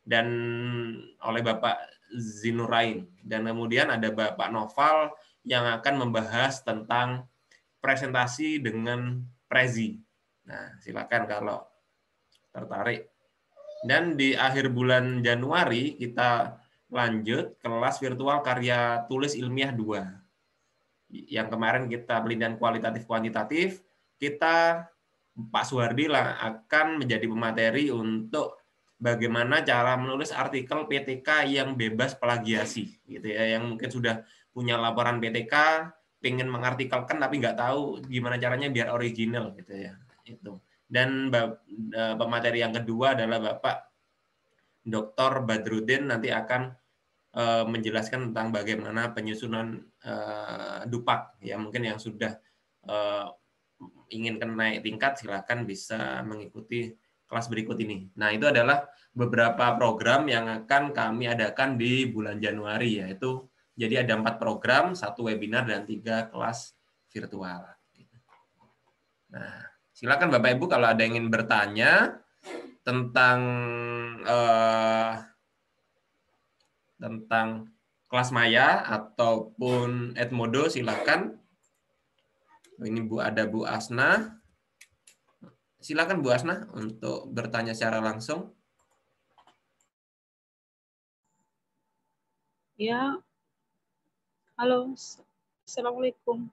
dan oleh Bapak Zinurain. Dan kemudian ada Bapak Noval yang akan membahas tentang presentasi dengan Prezi. Nah, silakan kalau tertarik. Dan di akhir bulan Januari kita lanjut kelas virtual karya tulis ilmiah 2. Yang kemarin kita penelitian kualitatif kuantitatif, kita Pak Suhardi lah akan menjadi pemateri untuk bagaimana cara menulis artikel PTK yang bebas plagiasi gitu ya, yang mungkin sudah punya laporan PTK pengen mengartikelkan tapi nggak tahu gimana caranya biar original gitu ya. Itu. Dan pemateri yang kedua adalah Bapak Dr. Badrudin nanti akan menjelaskan tentang bagaimana penyusunan dupak ya, mungkin yang sudah ingin naik tingkat silakan bisa mengikuti kelas berikut ini. Nah, itu adalah beberapa program yang akan kami adakan di bulan Januari, yaitu jadi ada 4 program, 1 webinar dan 3 kelas virtual. Nah, silakan Bapak Ibu kalau ada yang ingin bertanya tentang kelas maya ataupun Edmodo, silakan. Ini ada Bu Asna. Silakan Bu Asna untuk bertanya secara langsung. Ya, halo, assalamualaikum.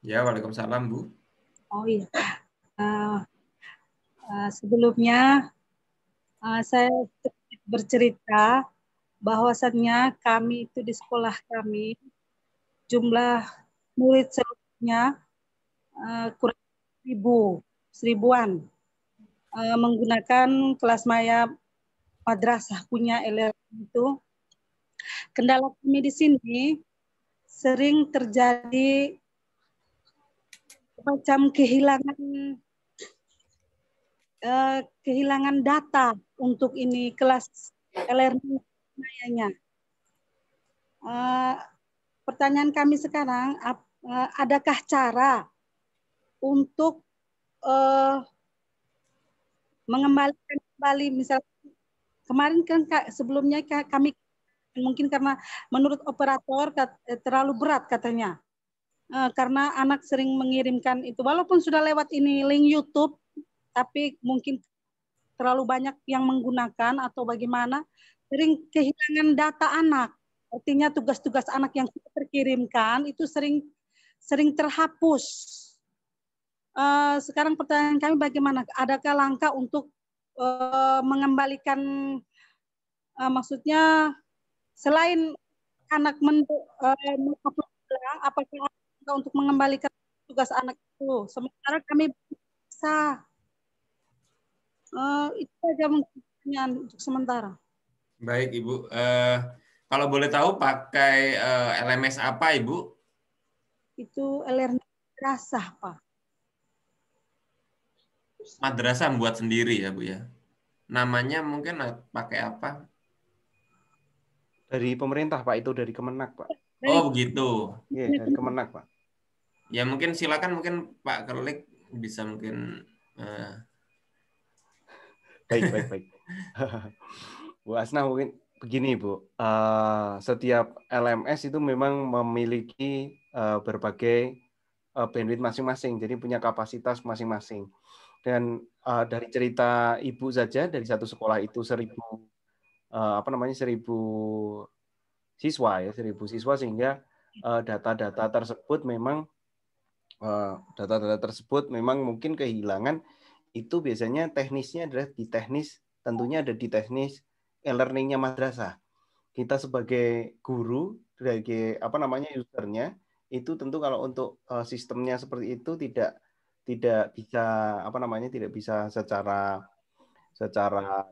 Ya, waalaikumsalam Bu. Oh iya, sebelumnya saya bercerita bahwasannya kami itu di sekolah kami jumlah murid seluruhnya kurang seribuan menggunakan kelas maya madrasah punya LRM itu. Kendala kami di sini sering terjadi macam kehilangan data untuk ini kelas e-learning mayanya. Pertanyaan kami sekarang, adakah cara untuk mengembalikan kembali, misalnya kemarin kan sebelumnya kami mungkin karena menurut operator terlalu berat katanya, karena anak sering mengirimkan itu walaupun sudah lewat ini link YouTube, tapi mungkin terlalu banyak yang menggunakan atau bagaimana, sering kehilangan data anak. Artinya tugas-tugas anak yang terkirimkan itu sering terhapus. Sekarang pertanyaan kami bagaimana? Adakah langkah untuk mengembalikan, maksudnya selain anak apakah untuk mengembalikan tugas anak itu? Sementara kami bisa. Itu saja mungkin untuk sementara. Baik Ibu. Kalau boleh tahu pakai LMS apa Ibu? Itu e-learning madrasah, Pak. Madrasah buat sendiri ya Bu ya. Namanya mungkin pakai apa? Dari pemerintah Pak, itu dari Kemenak Pak. Oh begitu. Iya, dari Kemenak Pak. Ya mungkin silakan mungkin Pak Kerlik bisa mungkin. Baik. Bu Asna, mungkin begini Bu, setiap LMS itu memang memiliki berbagai bandwidth masing-masing, jadi punya kapasitas masing-masing. Dan dari cerita Ibu saja, dari satu sekolah itu 1.000 siswa ya, 1.000 siswa, sehingga data-data tersebut memang mungkin kehilangan. Itu biasanya teknisnya adalah tentunya ada di teknis e-learningnya madrasah. Kita sebagai guru, sebagai usernya, itu tentu kalau untuk sistemnya seperti itu tidak bisa secara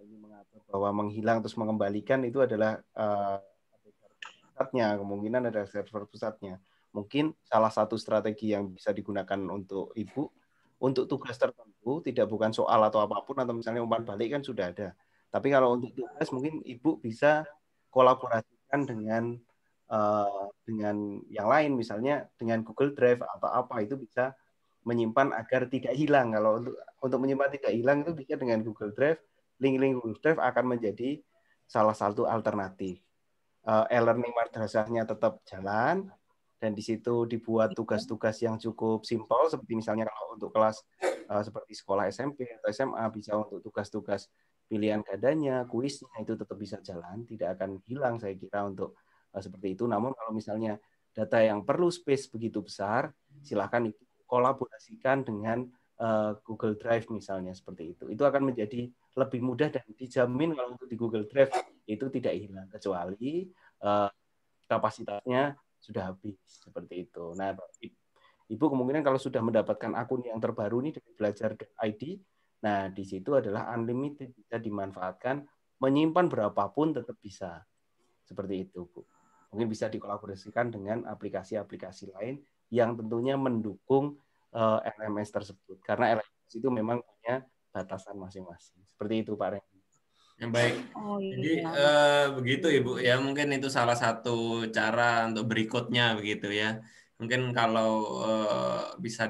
mengatur bahwa menghilang terus mengembalikan. Itu adalah pusatnya, kemungkinan ada server pusatnya. Mungkin salah satu strategi yang bisa digunakan untuk Ibu untuk tugas tertentu, bukan soal atau apapun, atau misalnya umpan balik kan sudah ada. Tapi kalau untuk tugas mungkin Ibu bisa kolaborasikan dengan yang lain, misalnya dengan Google Drive atau apa, itu bisa menyimpan agar tidak hilang. Kalau untuk menyimpan tidak hilang itu bisa dengan Google Drive. Link-link Google Drive akan menjadi salah satu alternatif. E-learning madrasahnya tetap jalan, dan di situ dibuat tugas-tugas yang cukup simpel, seperti misalnya kalau untuk kelas seperti sekolah SMP atau SMA, bisa untuk tugas-tugas pilihan gadanya, kuisnya, itu tetap bisa jalan, tidak akan hilang saya kira untuk seperti itu. Namun kalau misalnya data yang perlu space begitu besar, silakan kolaborasikan dengan Google Drive misalnya, seperti itu. Itu akan menjadi lebih mudah dan dijamin kalau untuk di Google Drive itu tidak hilang, kecuali kapasitasnya sudah habis seperti itu. Nah, Ibu kemungkinan kalau sudah mendapatkan akun yang terbaru nih dari belajar.id, nah di situ adalah unlimited, bisa dimanfaatkan, menyimpan berapapun tetap bisa. Seperti itu, Bu. Mungkin bisa dikolaborasikan dengan aplikasi-aplikasi lain yang tentunya mendukung LMS tersebut. Karena LMS itu memang punya batasan masing-masing. Seperti itu, Pak Randy. Yang baik. Oh, Jadi iya. begitu Ibu ya, mungkin itu salah satu cara untuk berikutnya begitu ya. Mungkin kalau bisa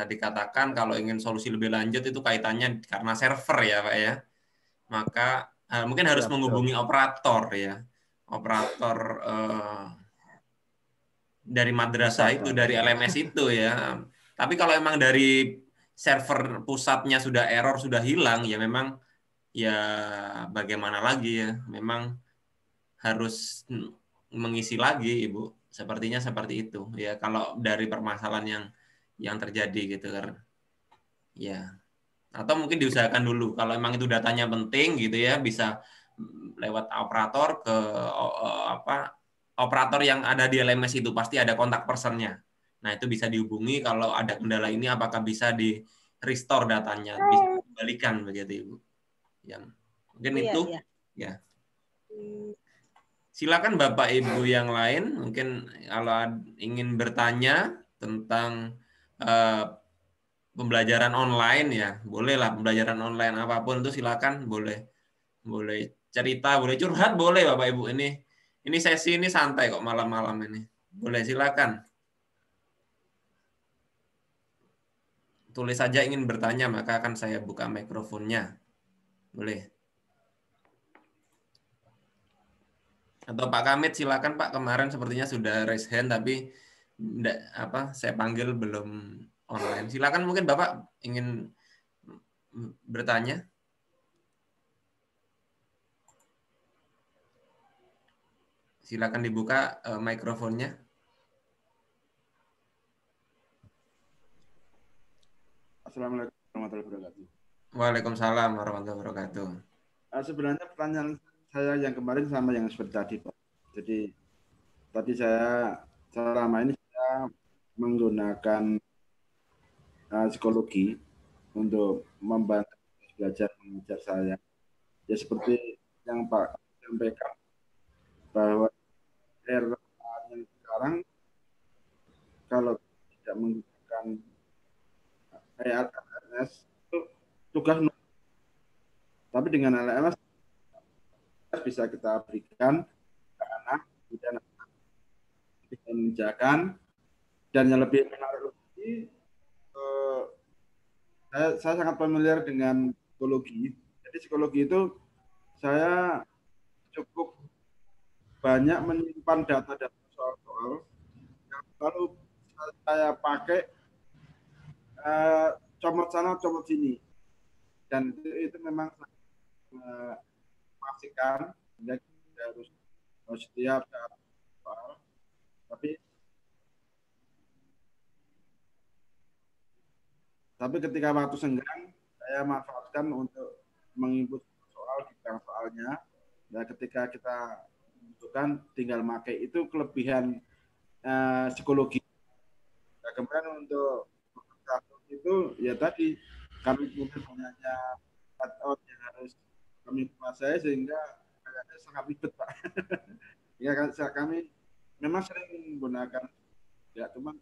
dikatakan kalau ingin solusi lebih lanjut itu kaitannya karena server ya Pak ya. Maka mungkin harus menghubungi operator ya. Operator dari madrasah itu, dari LMS itu ya. Tapi kalau emang dari server pusatnya sudah error, sudah hilang, ya memang ya bagaimana lagi ya. Memang harus mengisi lagi, Ibu. Sepertinya seperti itu. Ya kalau dari permasalahan yang terjadi gitu kan. Ya. Atau mungkin diusahakan dulu kalau emang itu datanya penting gitu ya, bisa lewat operator ke operator yang ada di LMS itu, pasti ada kontak personnya. Nah, itu bisa dihubungi kalau ada kendala ini, apakah bisa di restore datanya, bisa dikembalikan begitu Ibu. Ya, mungkin itu ya. Silakan Bapak Ibu yang lain, mungkin kalau ingin bertanya tentang pembelajaran online ya, bolehlah pembelajaran online apapun itu silakan, boleh cerita, boleh curhat, boleh Bapak Ibu. Ini sesi ini santai kok malam-malam ini. Boleh silakan. Tulis saja ingin bertanya, maka akan saya buka mikrofonnya. Boleh. Atau Pak Kamit silakan Pak, kemarin sepertinya sudah raise hand tapi saya panggil belum online. Silakan mungkin Bapak ingin bertanya. Silakan dibuka mikrofonnya. Assalamualaikum warahmatullahi wabarakatuh. Waalaikumsalam warahmatullahi wabarakatuh. Sebenarnya pertanyaan saya yang kemarin sama yang seperti tadi, Pak. Jadi tadi saya selama ini saya menggunakan psikologi untuk membantu belajar mengajar saya. Ya seperti yang Pak sampaikan bahwa era yang sekarang kalau tidak menggunakan LMS itu tugas, tapi dengan LMS bisa kita berikan ke anak, kemudian bisa mengerjakan, dan yang lebih menarik lagi, saya sangat familiar dengan psikologi. Jadi psikologi itu saya cukup banyak menyimpan data-data soal-soal yang lalu saya pakai comot sana comot sini, dan itu memang memastikan tidak harus setiap saat soal, tapi ketika waktu senggang saya manfaatkan untuk menginput soal di belakang soalnya. Nah, ketika kita membutuhkan tinggal pakai, itu kelebihan psikologi. Nah, kemudian untuk itu ya tadi kami punya layout yang harus kami kuasai sehingga sangat ribet Pak. Ya kan kami memang sering menggunakan ya cuma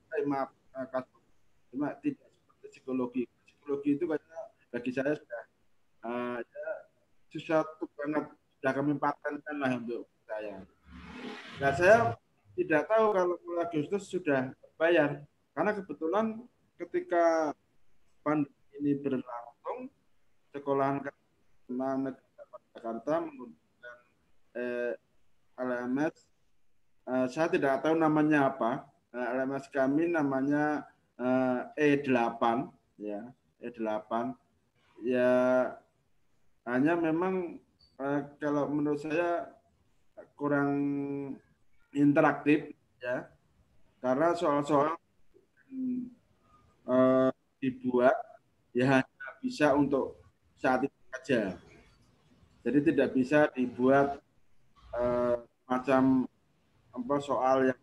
cuma tidak seperti psikologi. Psikologi itu bagi saya sudah sesuatu banget sudah kami patenkan lah untuk saya. Nah, saya tidak tahu kalau mulai Agustus sudah bayar karena kebetulan ketika pandemi ini berlangsung, sekolahan Jakarta menggunakan LMS. Saya tidak tahu namanya apa. LMS kami namanya E8, ya E8. Ya hanya memang kalau menurut saya kurang interaktif, ya, karena soal-soal dibuat ya hanya bisa untuk saat itu saja. Jadi tidak bisa dibuat macam soal yang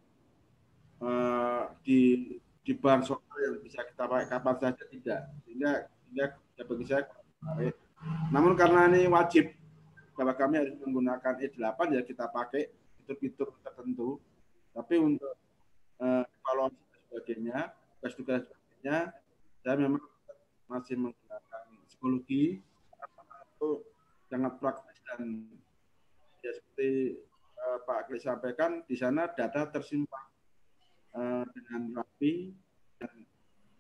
di bahan soal yang bisa kita pakai kapan saja tidak, sehingga bagi saya menarik. Namun karena ini wajib bahwa kami harus menggunakan E8 ya kita pakai fitur-fitur tertentu, tapi untuk evaluasi dan sebagainya, tugas-tugas sebagainya, saya memang masih menggunakan psikologi itu sangat praktis dan ya seperti Pak Kris sampaikan, di sana data tersimpan dengan rapi dan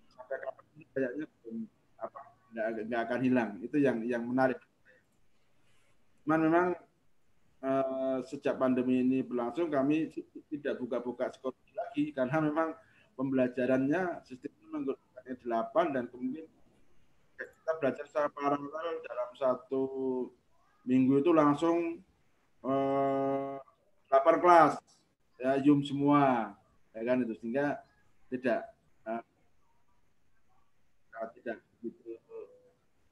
sampai kapan ini kayaknya nggak akan hilang. Itu yang menarik. Memang sejak pandemi ini berlangsung kami tidak buka-buka psikologi lagi karena memang pembelajarannya sistemnya menggunakan E8 dan kemudian kita belajar secara paralel dalam 1 minggu itu langsung 8 kelas ya, Zoom semua ya kan, itu sehingga tidak begitu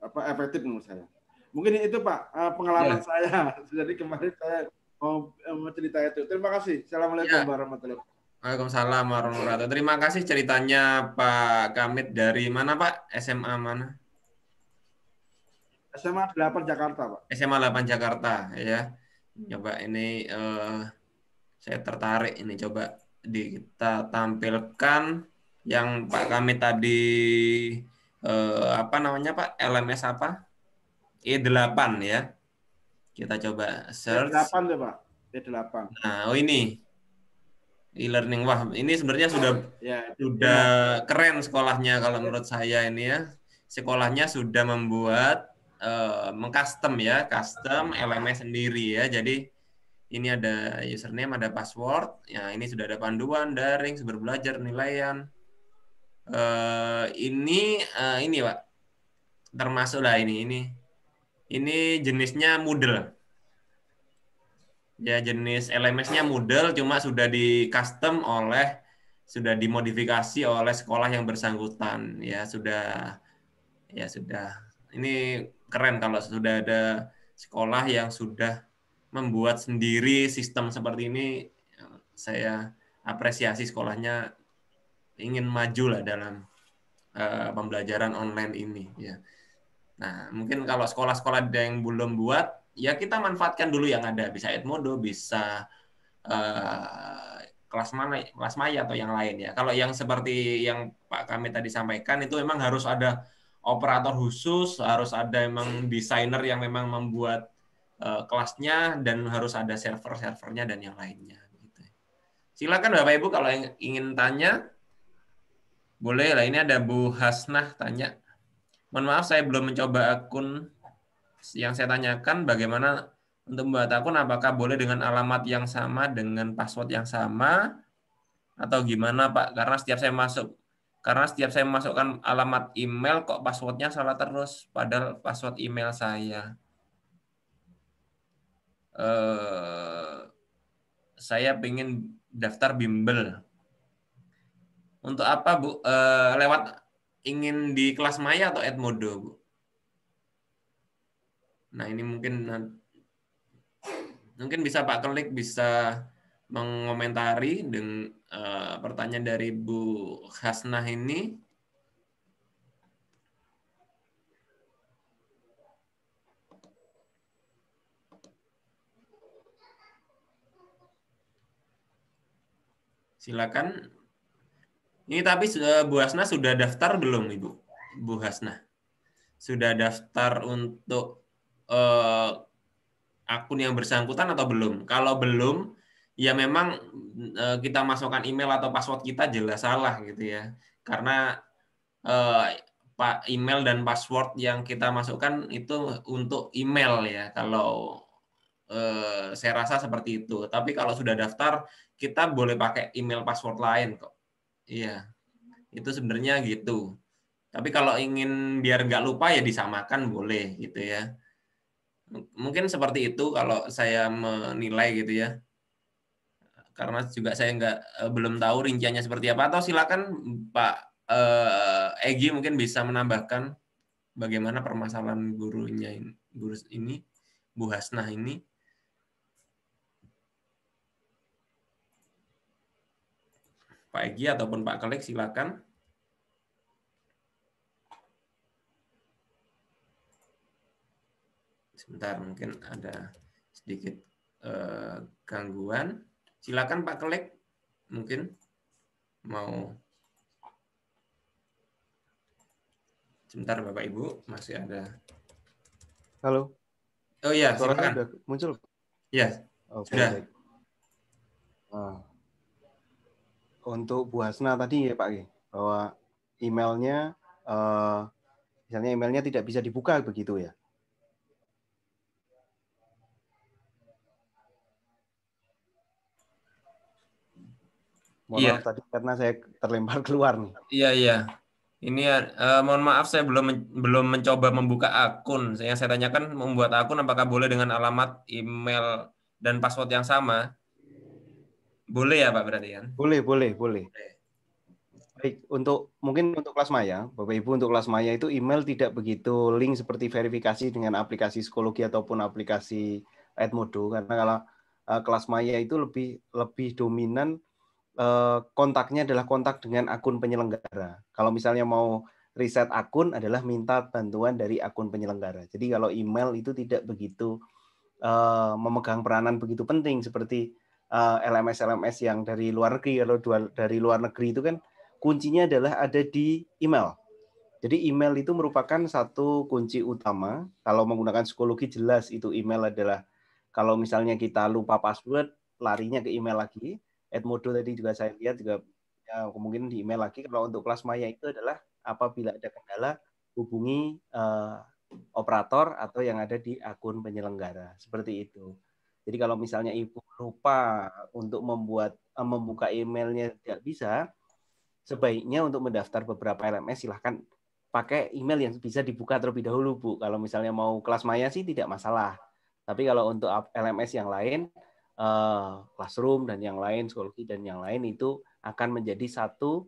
efektif menurut saya. Mungkin itu Pak pengalaman saya. Jadi kemarin saya mau cerita itu. Terima kasih. Assalamualaikum warahmatullahi wabarakatuh. Waalaikumsalam warahmatullahi wabarakatuh. Terima kasih ceritanya Pak Kamit. Dari mana Pak? SMA mana? SMA 8 Jakarta Pak. SMA 8 Jakarta ya. Coba ini saya tertarik ini, coba kita tampilkan yang Pak Kamit tadi apa namanya Pak? LMS apa? E8 ya. Kita coba search. E8 tuh Pak. E8. Nah, ini e-learning. Wah, ini sebenarnya sudah keren sekolahnya kalau menurut saya ini ya. Sekolahnya sudah membuat mengcustom ya, custom LMS sendiri ya. Jadi ini ada username, ada password. Ya, ini sudah ada panduan, daring, sumber belajar, penilaian. Ini Pak. Termasuk lah ini. Ini jenisnya Moodle. Ya, jenis LMS-nya Moodle, cuma sudah sudah dimodifikasi oleh sekolah yang bersangkutan. Ya sudah. Ini keren kalau sudah ada sekolah yang sudah membuat sendiri sistem seperti ini. Saya apresiasi sekolahnya ingin maju lah dalam pembelajaran online ini. Ya. Nah, mungkin kalau sekolah-sekolah yang belum buat, ya kita manfaatkan dulu yang ada. Bisa Edmodo, bisa kelas Maya atau yang lain ya. Kalau yang seperti yang Pak Kamit tadi sampaikan itu memang harus ada operator khusus, harus ada memang desainer yang memang membuat kelasnya, dan harus ada servernya dan yang lainnya. Gitu. Silakan Bapak Ibu kalau yang ingin tanya, boleh lah. Ini ada Bu Hasnah tanya. Mohon maaf saya belum mencoba akun. Yang saya tanyakan bagaimana untuk membuat akun, apakah boleh dengan alamat yang sama, dengan password yang sama, atau gimana Pak? Karena setiap saya memasukkan alamat email kok passwordnya salah terus, padahal password email saya pengen daftar bimbel. Untuk apa Bu? Lewat ingin di kelas Maya atau Edmodo Bu? Nah ini mungkin bisa Pak Klik bisa mengomentari dengan pertanyaan dari Bu Hasnah ini. Silakan. Ini tapi Bu Hasnah sudah daftar belum Ibu? Bu Hasnah sudah daftar untuk akun yang bersangkutan atau belum? Kalau belum, ya memang kita masukkan email atau password kita jelas salah gitu ya. Karena email dan password yang kita masukkan itu untuk email ya. Kalau saya rasa seperti itu. Tapi kalau sudah daftar, kita boleh pakai email password lain kok. Iya, itu sebenarnya gitu. Tapi kalau ingin biar nggak lupa ya disamakan boleh gitu ya. Mungkin seperti itu kalau saya menilai gitu ya. Karena juga saya belum tahu rinciannya seperti apa. Atau silakan Pak Egi mungkin bisa menambahkan bagaimana permasalahan guru ini, Bu Hasnah ini. Pak Egy ataupun Pak Kelek, silakan. Sebentar, mungkin ada sedikit gangguan. Silakan Pak Kelek, mungkin mau. Sebentar Bapak Ibu, masih ada. Halo. Oh iya, Suaranya silakan. udah muncul. Ya, Oke, sudah. baik. Nah, untuk Bu Hasna tadi ya Pak Ki, bahwa emailnya, misalnya emailnya tidak bisa dibuka begitu ya? Mohon Iya. maaf tadi karena saya terlempar keluar nih. Iya. Ini mohon maaf saya belum mencoba membuka akun. Yang saya tanyakan membuat akun apakah boleh dengan alamat email dan password yang sama? Boleh ya Pak berarti kan? Boleh. Baik, mungkin untuk kelas maya, Bapak Ibu, untuk kelas maya itu email tidak begitu link seperti verifikasi dengan aplikasi psikologi ataupun aplikasi Edmodo, karena kalau kelas maya itu lebih dominan kontaknya adalah kontak dengan akun penyelenggara. Kalau misalnya mau riset akun adalah minta bantuan dari akun penyelenggara. Jadi kalau email itu tidak begitu memegang peranan begitu penting seperti LMS yang dari luar negeri. Kalau dari luar negeri itu kan kuncinya adalah ada di email. Jadi email itu merupakan satu kunci utama. Kalau menggunakan psikologi jelas itu email adalah, kalau misalnya kita lupa password, larinya ke email lagi. Edmodo tadi juga saya lihat juga ya, kemungkinan di email lagi. Kalau untuk kelas maya itu adalah apabila ada kendala hubungi operator atau yang ada di akun penyelenggara, seperti itu. Jadi kalau misalnya Ibu lupa untuk membuka emailnya tidak bisa, sebaiknya untuk mendaftar beberapa LMS silahkan pakai email yang bisa dibuka terlebih dahulu, Bu. Kalau misalnya mau kelas maya sih tidak masalah. Tapi kalau untuk LMS yang lain, Classroom dan yang lain, psikologi dan yang lain, itu akan menjadi satu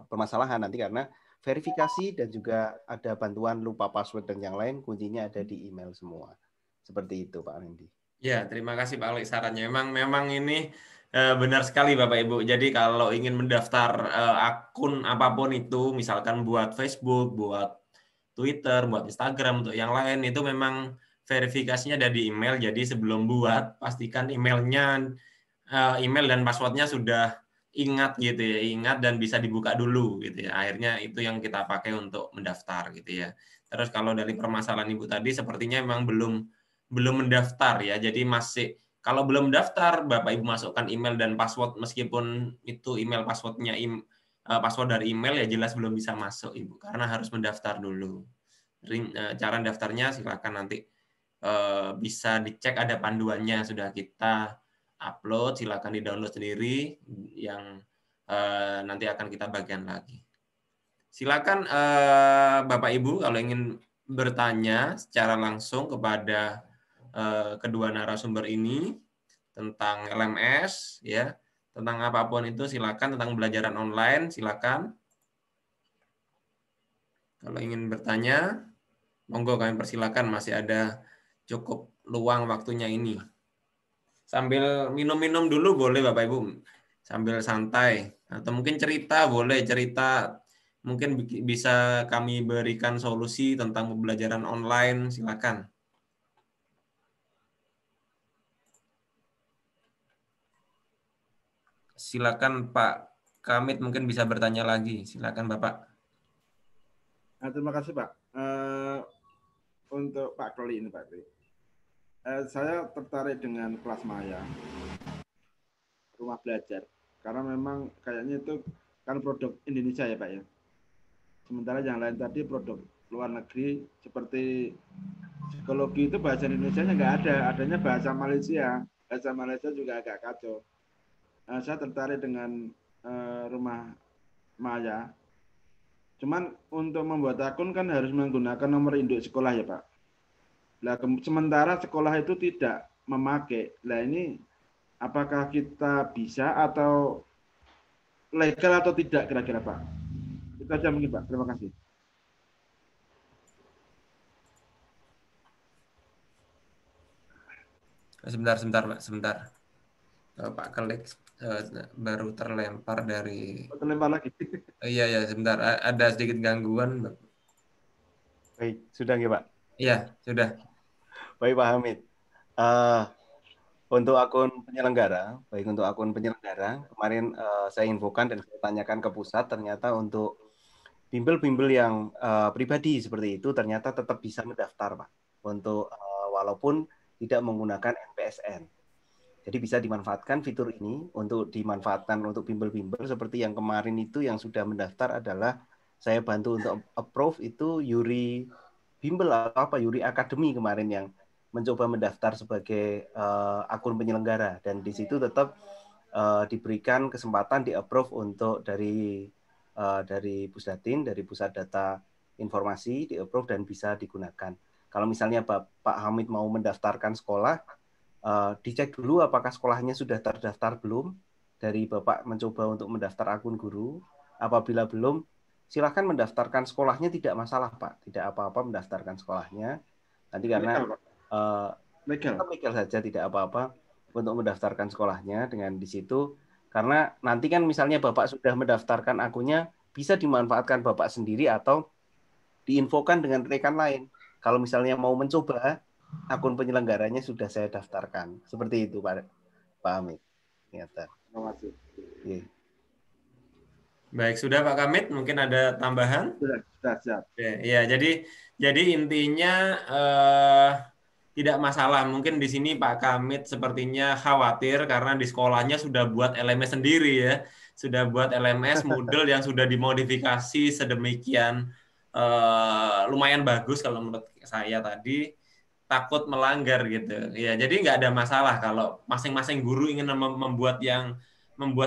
permasalahan nanti karena verifikasi dan juga ada bantuan lupa password dan yang lain, kuncinya ada di email semua. Seperti itu Pak Randy. Ya, terima kasih Pak Alex sarannya. Memang ini benar sekali Bapak Ibu. Jadi kalau ingin mendaftar akun apapun itu, misalkan buat Facebook, buat Twitter, buat Instagram, untuk yang lain itu memang verifikasinya ada di email. Jadi sebelum buat, pastikan emailnya, email dan passwordnya sudah ingat gitu ya, ingat dan bisa dibuka dulu gitu ya. Akhirnya itu yang kita pakai untuk mendaftar gitu ya. Terus kalau dari permasalahan Ibu tadi, sepertinya memang belum mendaftar ya. Jadi masih, kalau belum daftar, Bapak Ibu masukkan email dan password, meskipun itu email passwordnya password dari email, ya jelas belum bisa masuk Ibu, karena harus mendaftar dulu. Cara daftarnya silakan nanti bisa dicek, ada panduannya sudah kita upload, silakan di-download sendiri yang nanti akan kita bagian lagi. Silakan Bapak Ibu kalau ingin bertanya secara langsung kepada kedua narasumber ini tentang LMS ya, tentang apapun itu silakan, tentang pembelajaran online silakan. Kalau ingin bertanya, monggo kami persilakan, masih ada cukup luang waktunya ini. Sambil minum-minum dulu boleh Bapak Ibu, sambil santai, atau mungkin cerita boleh, cerita mungkin bisa kami berikan solusi tentang pembelajaran online, silakan. Silakan Pak Kamit, mungkin bisa bertanya lagi, silakan Bapak. Nah, terima kasih Pak. Untuk Pak Kli ini Pak Kli. Saya tertarik dengan kelas maya, rumah belajar, karena memang kayaknya itu kan produk Indonesia ya Pak ya. Sementara yang lain tadi produk luar negeri, seperti psikologi itu bahasa Indonesianya nggak ada, adanya bahasa Malaysia. Bahasa Malaysia juga agak kacau. Saya tertarik dengan rumah maya. Cuman untuk membuat akun kan harus menggunakan nomor induk sekolah ya Pak. Nah, sementara sekolah itu tidak memakai. Nah ini apakah kita bisa atau legal atau tidak kira-kira Pak? Itu aja mungkin Pak. Terima kasih. Sebentar Pak, sebentar. Pak Kelik baru terlempar dari. Terlempar lagi. Iya ya, sebentar. Ada sedikit gangguan. Baik, sudah nggih Pak? Iya, sudah. Baik Pak Hamid. Untuk akun penyelenggara, kemarin saya infokan dan saya tanyakan ke pusat, ternyata untuk bimbel-bimbel yang pribadi seperti itu ternyata tetap bisa mendaftar Pak, untuk walaupun tidak menggunakan NPSN. Jadi bisa dimanfaatkan fitur ini untuk dimanfaatkan untuk bimbel-bimbel seperti yang kemarin itu yang sudah mendaftar adalah saya bantu untuk approve itu Yuri Bimbel atau apa Yuri Academy kemarin yang mencoba mendaftar sebagai akun penyelenggara, dan di situ tetap diberikan kesempatan di approve untuk dari Pusdatin, dari Pusat Data Informasi, di approve dan bisa digunakan. Kalau misalnya Pak Hamid mau mendaftarkan sekolah, dicek dulu apakah sekolahnya sudah terdaftar belum. Dari Bapak mencoba untuk mendaftar akun guru, apabila belum, silakan mendaftarkan sekolahnya, tidak masalah Pak, tidak apa-apa mendaftarkan sekolahnya. Nanti karena legal saja, tidak apa-apa untuk mendaftarkan sekolahnya dengan di situ. Karena nanti kan misalnya Bapak sudah mendaftarkan akunnya, bisa dimanfaatkan Bapak sendiri atau diinfokan dengan rekan lain. Kalau misalnya mau mencoba, akun penyelenggaranya sudah saya daftarkan. Seperti itu Pak Hamid. Ternyata. Terima kasih. Baik, sudah Pak Kamit, mungkin ada tambahan? Sudah siap. Ya, jadi intinya tidak masalah. Mungkin di sini Pak Kamit sepertinya khawatir karena di sekolahnya sudah buat LMS sendiri ya. Sudah buat LMS Moodle yang sudah dimodifikasi sedemikian lumayan bagus kalau menurut saya tadi, takut melanggar gitu. Ya, jadi nggak ada masalah kalau masing-masing guru ingin membuat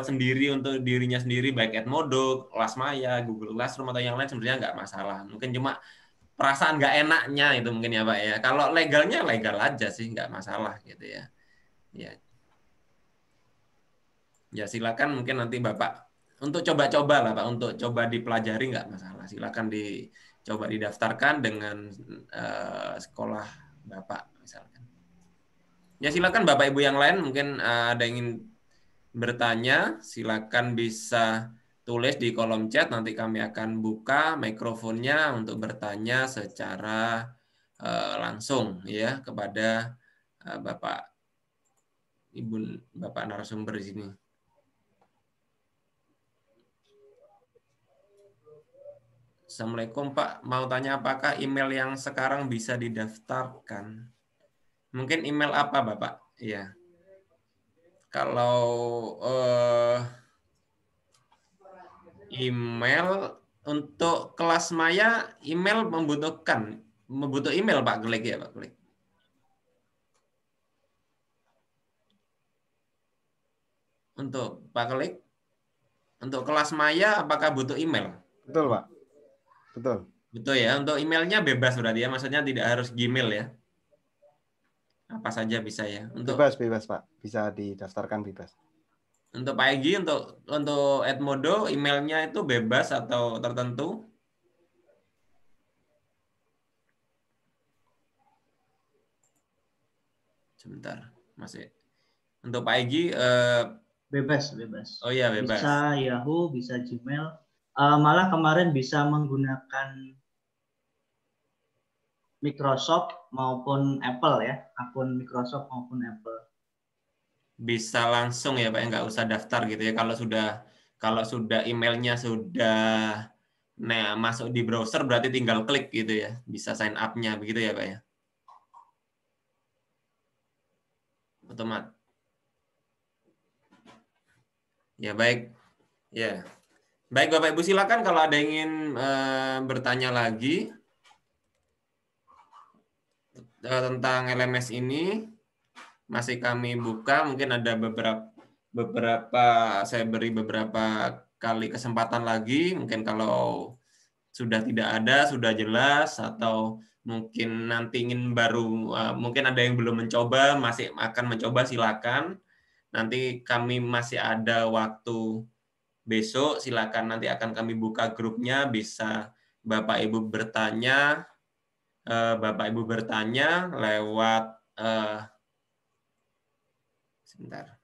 sendiri untuk dirinya sendiri, baik Edmodo, Kelasmaya, Google Classroom atau yang lain, sebenarnya nggak masalah. Mungkin cuma perasaan nggak enaknya itu mungkin ya Pak ya. Kalau legalnya legal aja sih, nggak masalah gitu ya. Ya silakan, mungkin nanti Bapak untuk coba-coba lah Pak, untuk coba dipelajari nggak masalah. Silakan dicoba didaftarkan dengan sekolah Bapak misalkan. Ya silakan Bapak Ibu yang lain mungkin ada yang ingin bertanya, silakan bisa tulis di kolom chat, nanti kami akan buka mikrofonnya untuk bertanya secara langsung ya kepada Bapak Ibu, Bapak narasumber di sini. Assalamualaikum Pak, mau tanya apakah email yang sekarang bisa didaftarkan? Mungkin email apa Bapak? Iya. Kalau email untuk Kelasmaya, email membutuh email Pak Kelik ya Pak Kelik. Untuk Pak Kelik, untuk Kelasmaya apakah butuh email? Betul Pak, betul. Betul ya, untuk emailnya bebas berarti ya, maksudnya tidak harus Gmail ya. Apa saja bisa ya. Untuk bebas Pak, bisa didaftarkan bebas. Untuk Pak Egi, untuk Edmodo, emailnya itu bebas atau tertentu? Sebentar, masih. Untuk Pak Egi, bebas. Oh iya, bebas. Bisa Yahoo, bisa Gmail. Malah kemarin bisa menggunakan Microsoft maupun Apple ya, akun Microsoft maupun Apple. Bisa langsung ya Pak, nggak usah daftar gitu ya. Kalau sudah emailnya sudah masuk di browser, berarti tinggal klik gitu ya, bisa sign up-nya begitu ya Pak ya. Otomatis. Ya baik, ya baik Bapak Ibu, silakan kalau ada yang ingin bertanya lagi tentang LMS ini, masih kami buka. Mungkin ada beberapa saya beri beberapa kali kesempatan lagi. Mungkin kalau sudah tidak ada, sudah jelas, atau mungkin nanti ingin baru, mungkin ada yang belum mencoba, masih akan mencoba, silakan. Nanti kami masih ada waktu besok, silakan, nanti akan kami buka grupnya, bisa Bapak Ibu bertanya lewat sebentar.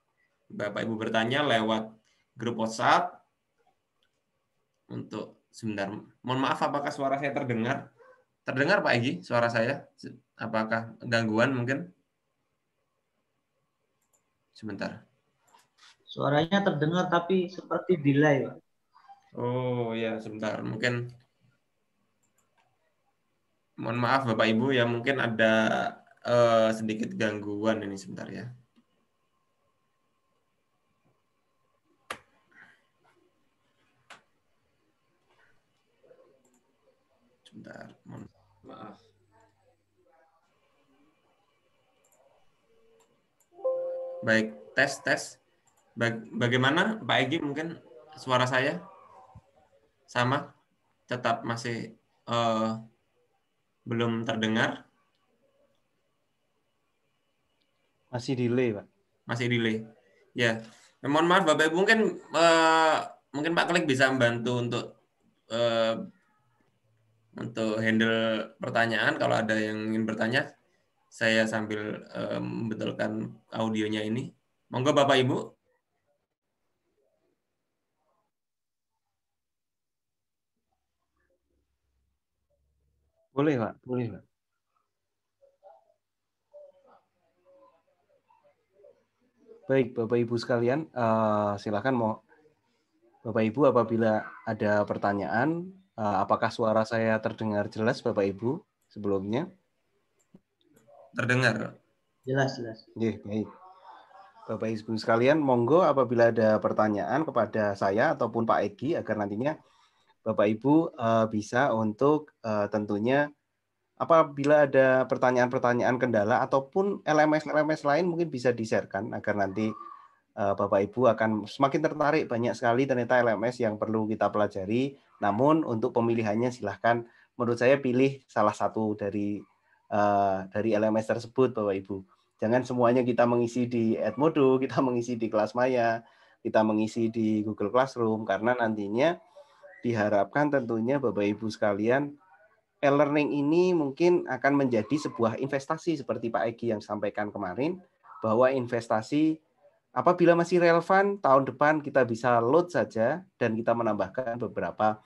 Bapak Ibu bertanya lewat grup WhatsApp. Untuk sebentar, mohon maaf, apakah suara saya terdengar? Terdengar Pak Egy, suara saya? Apakah gangguan mungkin? Sebentar. Suaranya terdengar tapi seperti delay, Pak. Oh ya, sebentar. Mungkin, mohon maaf Bapak Ibu ya, mungkin ada sedikit gangguan ini, sebentar ya. Sebentar, mohon maaf. Baik, tes. Bagaimana Pak Egy, mungkin suara saya sama? Tetap masih belum terdengar? Masih delay, Pak. Masih delay. Ya, mohon maaf Bapak Ibu, mungkin Pak Klik bisa membantu untuk handle pertanyaan. Kalau ada yang ingin bertanya, saya sambil membetulkan audionya ini. Monggo Bapak Ibu. Boleh, Pak. Boleh, Pak. Baik, Bapak Ibu sekalian, silakan mau Bapak Ibu apabila ada pertanyaan, apakah suara saya terdengar jelas Bapak Ibu sebelumnya? Terdengar. Jelas. Baik. Bapak Ibu sekalian, monggo apabila ada pertanyaan kepada saya ataupun Pak Egy agar nantinya Bapak Ibu bisa untuk tentunya apabila ada pertanyaan-pertanyaan kendala ataupun LMS lain mungkin bisa di-share-kan agar nanti Bapak Ibu akan semakin tertarik. Banyak sekali ternyata LMS yang perlu kita pelajari. Namun untuk pemilihannya silahkan menurut saya pilih salah satu dari LMS tersebut Bapak Ibu. Jangan semuanya kita mengisi di Edmodo, kita mengisi di Kelasmaya, kita mengisi di Google Classroom, karena nantinya diharapkan tentunya Bapak Ibu sekalian e-learning ini mungkin akan menjadi sebuah investasi seperti Pak Egy yang sampaikan kemarin, bahwa investasi apabila masih relevan tahun depan kita bisa load saja dan kita menambahkan beberapa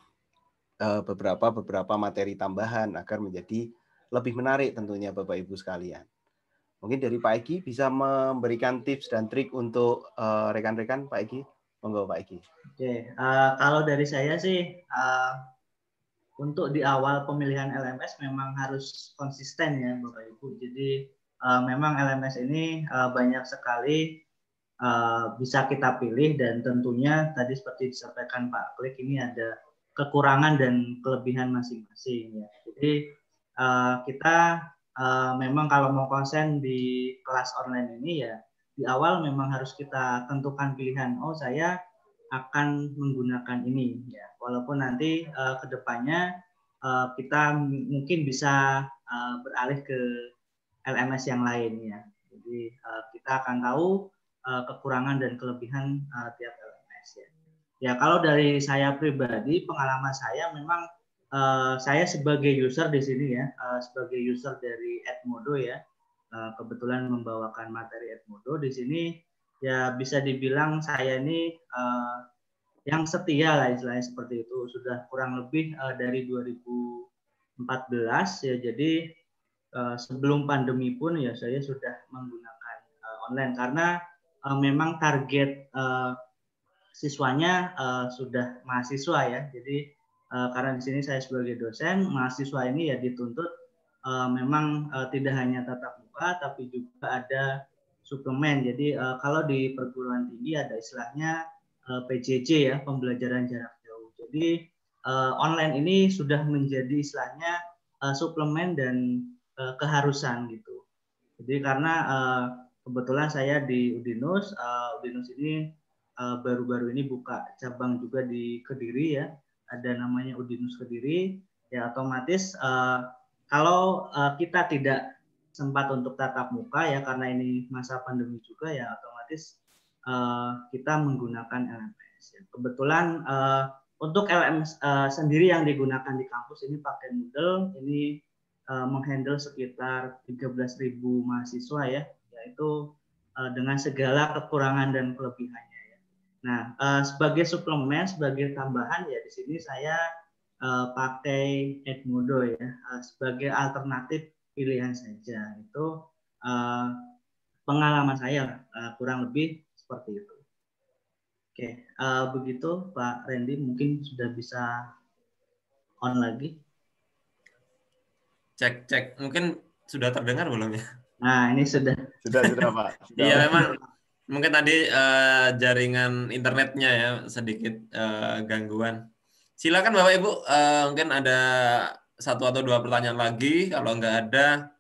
materi tambahan agar menjadi lebih menarik tentunya Bapak Ibu sekalian. Mungkin dari Pak Egy bisa memberikan tips dan trik untuk rekan-rekan Pak Egy. Monggo Pak Egy. Oke, kalau dari saya sih untuk di awal pemilihan LMS memang harus konsisten ya Bapak Ibu. Jadi memang LMS ini banyak sekali bisa kita pilih dan tentunya tadi seperti disampaikan Pak Klik ini ada kekurangan dan kelebihan masing-masing ya. Jadi kita memang kalau mau konsen di kelas online ini ya di awal memang harus kita tentukan pilihan. Oh saya akan menggunakan ini ya. Walaupun nanti kedepannya kita mungkin bisa beralih ke LMS yang lain ya. Jadi kita akan tahu kekurangan dan kelebihan tiap LMS ya. Ya kalau dari saya pribadi pengalaman saya memang saya sebagai user di sini ya, sebagai user dari Edmodo ya, kebetulan membawakan materi Edmodo di sini ya bisa dibilang saya ini yang setia lah istilahnya seperti itu, sudah kurang lebih dari 2014 ya. Jadi sebelum pandemi pun ya saya sudah menggunakan online karena memang target siswanya sudah mahasiswa ya. Jadi karena di sini saya sebagai dosen, mahasiswa ini ya dituntut memang tidak hanya tatap muka tapi juga ada suplemen. Jadi kalau di perguruan tinggi ada istilahnya PJJ ya, pembelajaran jarak jauh. Jadi online ini sudah menjadi istilahnya suplemen dan keharusan gitu. Jadi karena kebetulan saya di Udinus, Udinus ini baru-baru ini buka cabang juga di Kediri ya, ada namanya Udinus Kediri. Ya otomatis kalau kita tidak sempat untuk tatap muka ya karena ini masa pandemi juga ya otomatis kita menggunakan LMS. Ya. Kebetulan untuk LMS sendiri yang digunakan di kampus ini pakai Moodle, ini menghandle sekitar 13.000 mahasiswa ya, yaitu dengan segala kekurangan dan kelebihannya ya. Nah, sebagai suplemen, sebagai tambahan ya di sini saya pakai Edmodo ya sebagai alternatif pilihan saja. Itu pengalaman saya kurang lebih seperti itu. Oke, begitu Pak Randy, mungkin sudah bisa on lagi. Cek, mungkin sudah terdengar belum ya? Nah, ini sudah Pak. Iya, memang mungkin tadi jaringan internetnya ya sedikit gangguan. Silakan Bapak Ibu, mungkin ada 1 atau 2 pertanyaan lagi. Kalau nggak ada,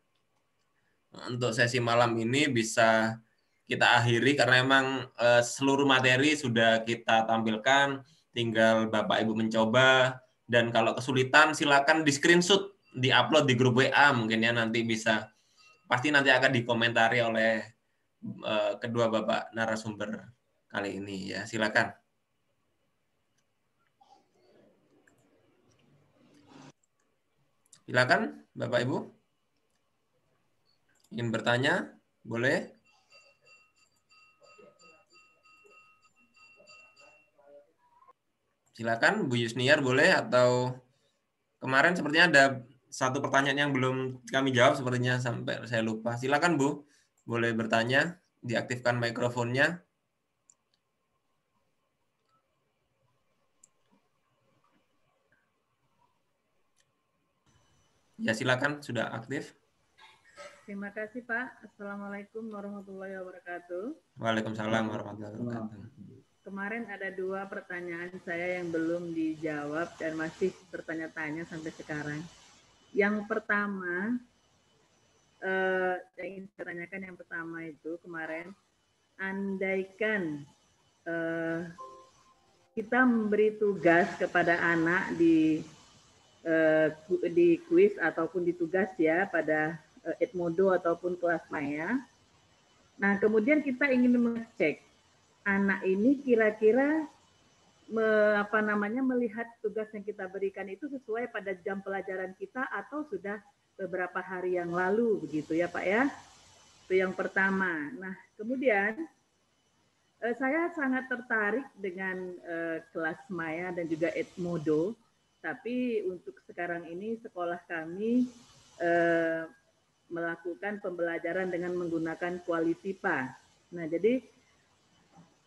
untuk sesi malam ini bisa kita akhiri karena memang seluruh materi sudah kita tampilkan. Tinggal Bapak Ibu mencoba, dan kalau kesulitan silakan di screenshot, di-upload di grup WA mungkin ya, nanti bisa, pasti nanti akan dikomentari oleh kedua Bapak narasumber kali ini ya. Silakan. Silakan Bapak Ibu. Ingin bertanya? Boleh? Silakan Bu Yusniar, boleh, atau kemarin sepertinya ada 1 pertanyaan yang belum kami jawab sepertinya, sampai saya lupa. Silakan Bu, boleh bertanya, diaktifkan mikrofonnya. Ya silakan, sudah aktif. Terima kasih Pak. Assalamualaikum warahmatullahi wabarakatuh. Waalaikumsalam warahmatullahi wabarakatuh. Kemarin ada 2 pertanyaan saya yang belum dijawab dan masih bertanya-tanya sampai sekarang. Yang pertama, yang ingin saya tanyakan yang pertama itu kemarin, andaikan kita memberi tugas kepada anak di kuis ataupun di tugas ya pada Edmodo ataupun kelas maya. Nah, kemudian kita ingin mengecek anak ini kira-kira melihat tugas yang kita berikan itu sesuai pada jam pelajaran kita atau sudah beberapa hari yang lalu begitu ya Pak ya. Itu yang pertama. Nah, kemudian saya sangat tertarik dengan kelas maya dan juga Edmodo. Tapi untuk sekarang ini sekolah kami melakukan pembelajaran dengan menggunakan Qualitipa. Nah, jadi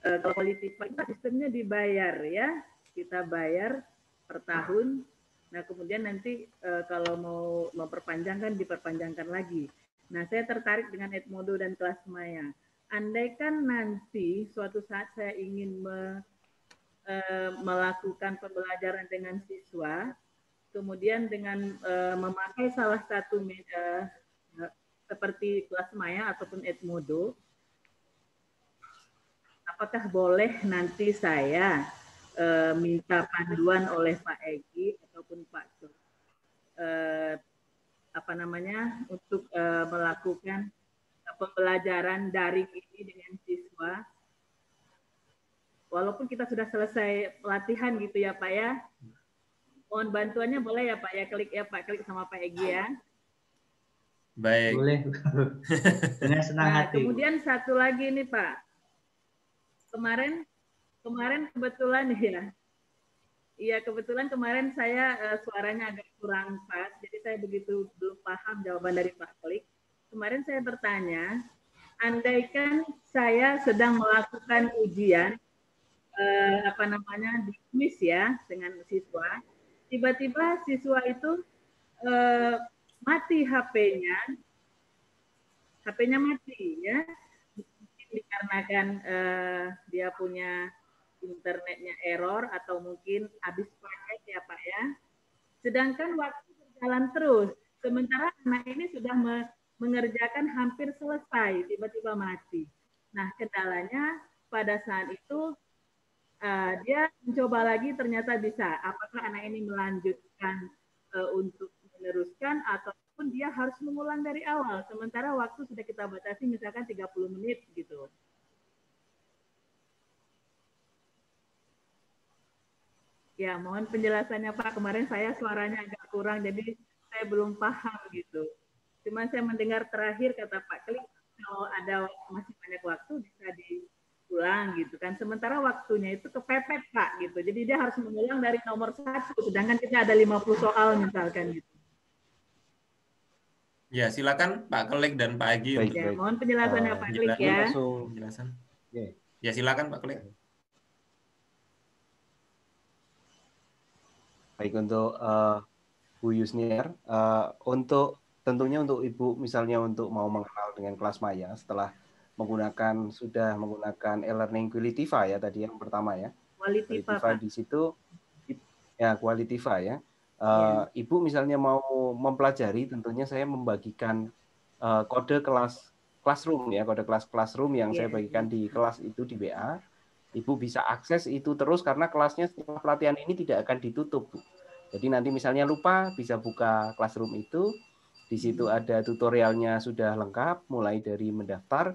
kalau Qualitipa itu sistemnya dibayar ya, kita bayar per tahun. Nah, kemudian nanti kalau mau memperpanjang kan diperpanjangkan lagi. Nah, saya tertarik dengan Edmodo dan kelas maya. Andaikan nanti suatu saat saya ingin melakukan pembelajaran dengan siswa, kemudian dengan memakai salah satu seperti kelas maya ataupun Edmodo, apakah boleh nanti saya minta panduan oleh Pak Egi ataupun Pak untuk melakukan pembelajaran daring ini dengan siswa? Walaupun kita sudah selesai pelatihan gitu ya Pak ya. Mohon bantuannya boleh ya Pak ya, klik sama Pak Egi ya. Baik. Boleh. Dengan senang hati. Kemudian satu lagi nih Pak. Kemarin kebetulan ya. Iya, kebetulan kemarin saya suaranya agak kurang pas, jadi saya begitu belum paham jawaban dari Pak Klik. Kemarin saya bertanya, andaikan saya sedang melakukan ujian di kuis ya dengan siswa, tiba-tiba siswa itu mati HP-nya mati ya, dikarenakan dia punya internetnya error atau mungkin habis paket ya Pak ya. Sedangkan waktu berjalan terus, sementara anak ini sudah mengerjakan hampir selesai, tiba-tiba mati. Nah, kendalanya pada saat itu dia mencoba lagi ternyata bisa. Apakah anak ini melanjutkan untuk meneruskan ataupun dia harus mengulang dari awal. Sementara waktu sudah kita batasi misalkan 30 menit gitu. Ya, mohon penjelasannya Pak. Kemarin saya suaranya agak kurang jadi saya belum paham gitu. Cuma saya mendengar terakhir kata Pak Klik, kalau ada masih banyak waktu mengulang gitu kan. Sementara waktunya itu kepepet Pak gitu. Jadi dia harus mengulang dari nomor 1, sedangkan kita ada 50 soal misalkan gitu. Ya, silakan Pak Klik dan Pak Agi Baik, untuk Ya, mohon penjelasannya Pak Klik penjelasan. ya. Penjelasan. Oke. Ya, silakan Pak Klik. Baik, untuk Bu Yusniar, untuk tentunya untuk Ibu misalnya untuk mau mengenal dengan kelas Maya setelah sudah menggunakan e-learning Qualitiva ya tadi yang pertama ya. Qualitiva Qualitiva Pak. di situ ya Qualitiva ya. Ya. Ibu misalnya mau mempelajari, tentunya saya membagikan kode kelas classroom ya, kode kelas classroom yang saya bagikan di kelas itu di WA. Ibu bisa akses itu terus karena kelasnya setelah pelatihan ini tidak akan ditutup, Bu. Jadi nanti misalnya lupa bisa buka classroom itu, di situ ada tutorialnya sudah lengkap, mulai dari mendaftar,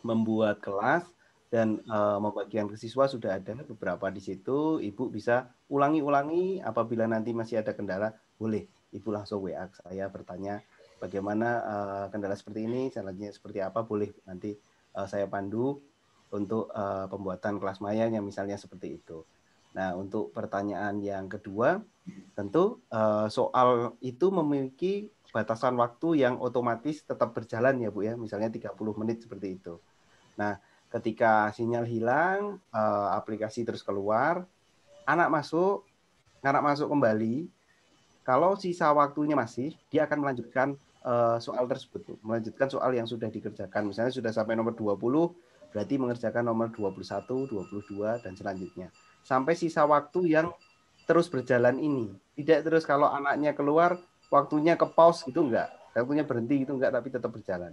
membuat kelas, dan pembagian ke siswa sudah ada beberapa di situ. Ibu bisa ulangi-ulangi, apabila nanti masih ada kendala, boleh Ibu langsung WA saya bertanya bagaimana kendala seperti ini, caranya seperti apa, boleh nanti saya pandu untuk pembuatan kelas mayanya misalnya seperti itu. Nah, untuk pertanyaan yang kedua, tentu soal itu memiliki batasan waktu yang otomatis tetap berjalan ya Bu ya, misalnya 30 menit seperti itu. Nah, ketika sinyal hilang, aplikasi terus keluar, anak masuk kembali, kalau sisa waktunya masih, dia akan melanjutkan soal tersebut, Bu. Melanjutkan soal yang sudah dikerjakan. Misalnya sudah sampai nomor 20, berarti mengerjakan nomor 21, 22, dan selanjutnya. Sampai sisa waktu yang terus berjalan ini. Tidak terus kalau anaknya keluar, waktunya ke pause gitu enggak. Waktunya berhenti gitu enggak, tapi tetap berjalan.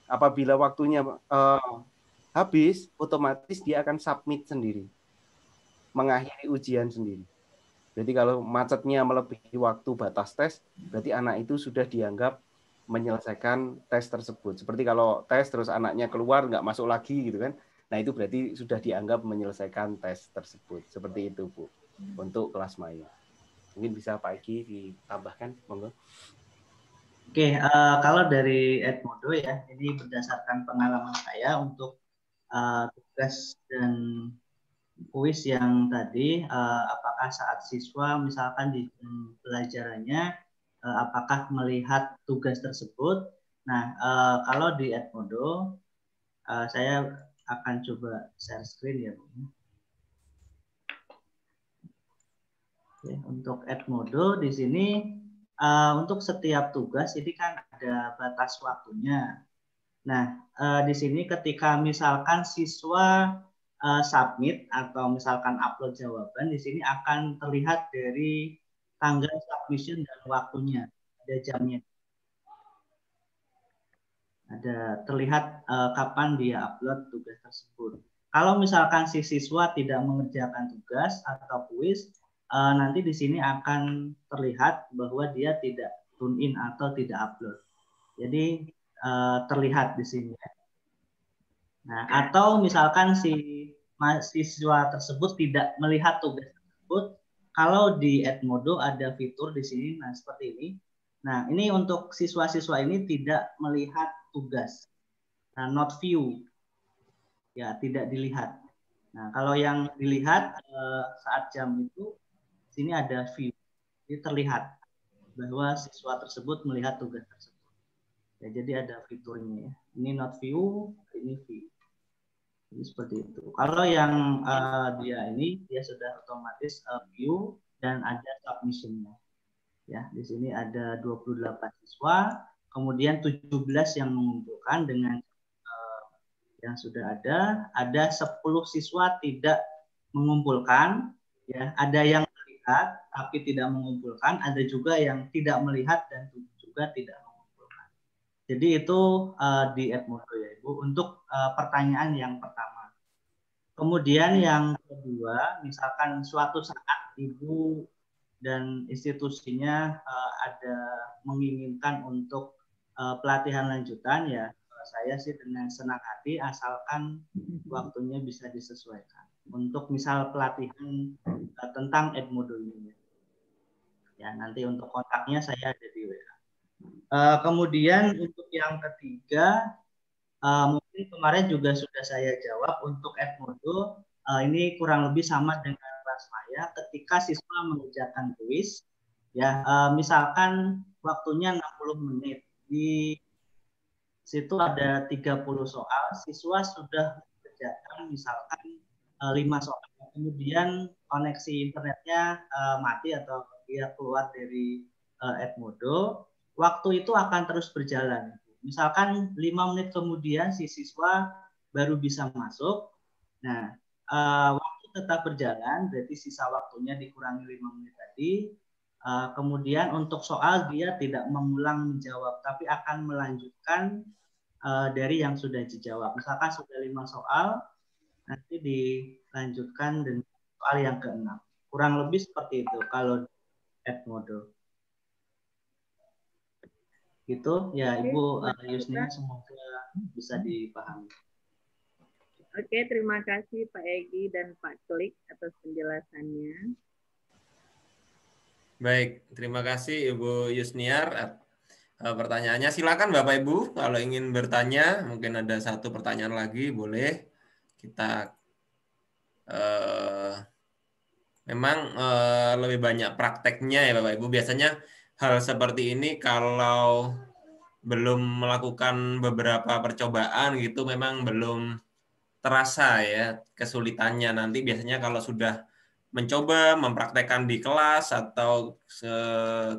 Apabila waktunya habis, otomatis dia akan submit sendiri. Mengakhiri ujian sendiri. Jadi kalau macetnya melebihi waktu batas tes, berarti anak itu sudah dianggap menyelesaikan tes tersebut. Seperti kalau tes terus anaknya keluar nggak masuk lagi gitu kan. Nah itu berarti sudah dianggap menyelesaikan tes tersebut. Seperti itu Bu, untuk kelas Maya. Mungkin bisa Pak Egi ditambahkan, monggo. Oke, kalau dari Edmodo ya, ini berdasarkan pengalaman saya untuk tugas dan kuis yang tadi, apakah saat siswa misalkan di pelajarannya, apakah melihat tugas tersebut. Nah, kalau di Edmodo, saya akan coba share screen ya Bu. Oke, untuk Edmodo di sini untuk setiap tugas ini kan ada batas waktunya. Nah, di sini ketika misalkan siswa submit atau misalkan upload jawaban, di sini akan terlihat dari tanggal submission dan waktunya, ada jamnya. Ada terlihat kapan dia upload tugas tersebut. Kalau misalkan si siswa tidak mengerjakan tugas atau kuis, nanti di sini akan terlihat bahwa dia tidak tune in atau tidak upload. Jadi terlihat di sini. Nah, atau misalkan si mahasiswa tersebut tidak melihat tugas tersebut, kalau di Edmodo ada fitur di sini, nah seperti ini. Nah, ini untuk siswa-siswa ini tidak melihat tugas, nah, not view, ya tidak dilihat. Nah, kalau yang dilihat saat jam itu, sini ada view, ini terlihat bahwa siswa tersebut melihat tugas tersebut. Ya, jadi ada fiturnya ya. Ini not view, ini view. Jadi seperti itu. Kalau yang dia sudah otomatis view dan ada submission-nya. Ya, di sini ada 28 siswa, kemudian 17 yang mengumpulkan dengan yang sudah ada 10 siswa tidak mengumpulkan, ya, ada yang melihat tapi tidak mengumpulkan, ada juga yang tidak melihat dan juga tidak mengumpulkan. Jadi itu di Edmodo ya Ibu untuk pertanyaan yang pertama. Kemudian yang kedua, misalkan suatu saat Ibu dan institusinya ada menginginkan untuk pelatihan lanjutan, ya saya sih dengan senang hati asalkan waktunya bisa disesuaikan. Untuk misal pelatihan tentang Edmodo ini. Ya, nanti untuk kontaknya saya ada di WA. Kemudian untuk yang ketiga, Mungkin kemarin juga sudah saya jawab untuk Edmodo, ini kurang lebih sama dengan kelas maya ketika siswa mengerjakan kuis, ya misalkan waktunya 60 menit, di situ ada 30 soal, siswa sudah mengerjakan misalkan 5 soal, kemudian koneksi internetnya mati atau dia keluar dari Edmodo, waktu itu akan terus berjalan. Misalkan 5 menit kemudian si siswa baru bisa masuk. Nah, waktu tetap berjalan, berarti sisa waktunya dikurangi 5 menit tadi. Kemudian untuk soal dia tidak mengulang menjawab, tapi akan melanjutkan dari yang sudah dijawab. Misalkan sudah 5 soal, nanti dilanjutkan dengan soal yang ke-6. Kurang lebih seperti itu kalau Edmodo. Gitu ya Ibu Yusnia, semoga bisa dipahami. Oke, terima kasih Pak Egi dan Pak Klik atas penjelasannya. Baik, terima kasih Ibu Yusniar. Pertanyaannya silakan Bapak Ibu kalau ingin bertanya, mungkin ada satu pertanyaan lagi boleh. Kita memang lebih banyak prakteknya ya Bapak Ibu. Biasanya hal seperti ini kalau belum melakukan beberapa percobaan gitu memang belum terasa ya kesulitannya. Nanti biasanya kalau sudah mencoba mempraktekkan di kelas atau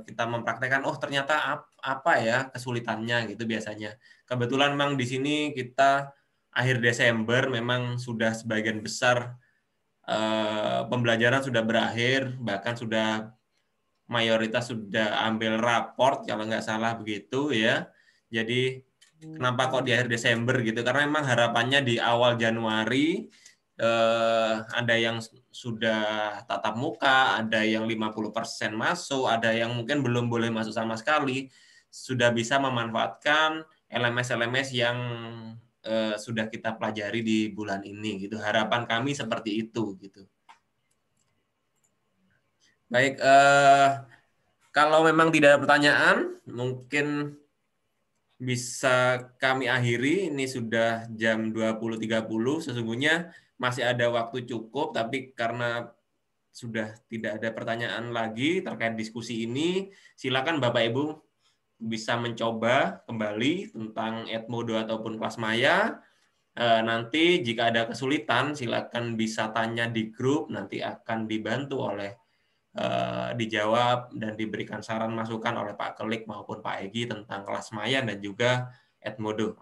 kita mempraktekkan, oh ternyata apa ya kesulitannya gitu biasanya. Kebetulan memang di sini kita akhir Desember memang sudah sebagian besar pembelajaran sudah berakhir, bahkan sudah mayoritas sudah ambil raport kalau nggak salah begitu ya. Jadi kenapa kok di akhir Desember gitu? Karena memang harapannya di awal Januari ada yang sudah tatap muka, ada yang 50% masuk, ada yang mungkin belum boleh masuk sama sekali, sudah bisa memanfaatkan LMS-LMS yang sudah kita pelajari di bulan ini gitu. Harapan kami seperti itu gitu. Baik, kalau memang tidak ada pertanyaan, mungkin bisa kami akhiri. Ini sudah jam 20.30. Sesungguhnya masih ada waktu cukup, tapi karena sudah tidak ada pertanyaan lagi terkait diskusi ini, silakan Bapak Ibu bisa mencoba kembali tentang Edmodo ataupun kelas maya. Nanti jika ada kesulitan, silakan bisa tanya di grup, nanti akan dibantu oleh dijawab dan diberikan saran masukan oleh Pak Kelik maupun Pak Egi tentang kelas maya dan juga Edmodo.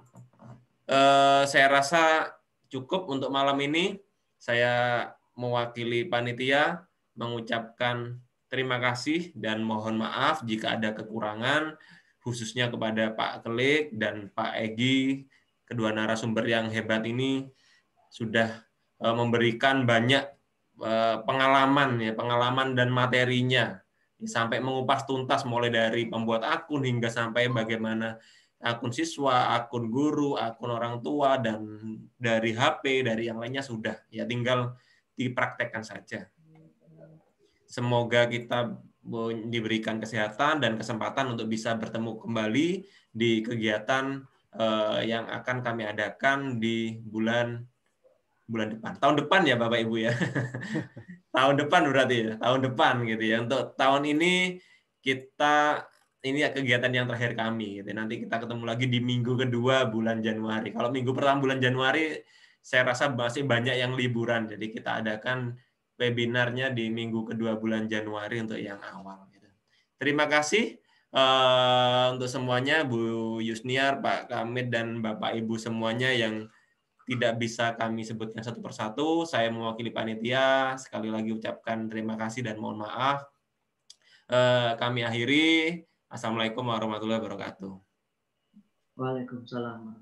Saya rasa cukup untuk malam ini. Saya mewakili panitia mengucapkan terima kasih dan mohon maaf jika ada kekurangan, khususnya kepada Pak Kelik dan Pak Egi, kedua narasumber yang hebat ini sudah memberikan banyak pengalaman dan materinya sampai mengupas tuntas mulai dari pembuat akun hingga sampai bagaimana akun siswa, akun guru, akun orang tua, dan dari HP, dari yang lainnya sudah. Ya tinggal dipraktekkan saja. Semoga kita diberikan kesehatan dan kesempatan untuk bisa bertemu kembali di kegiatan yang akan kami adakan di bulan depan. Tahun depan ya Bapak Ibu ya. Tahun depan berarti ya. Tahun depan gitu ya. Untuk tahun ini ini kegiatan yang terakhir kami gitu. Nanti kita ketemu lagi di minggu kedua bulan Januari. Kalau minggu pertama bulan Januari saya rasa masih banyak yang liburan. Jadi kita adakan webinarnya di minggu kedua bulan Januari untuk yang awal gitu. Terima kasih untuk semuanya Bu Yusniar, Pak Kamid dan Bapak Ibu semuanya yang tidak bisa kami sebutkan satu persatu. Saya mewakili panitia, sekali lagi ucapkan terima kasih dan mohon maaf. Kami akhiri. Assalamualaikum warahmatullahi wabarakatuh. Waalaikumsalam.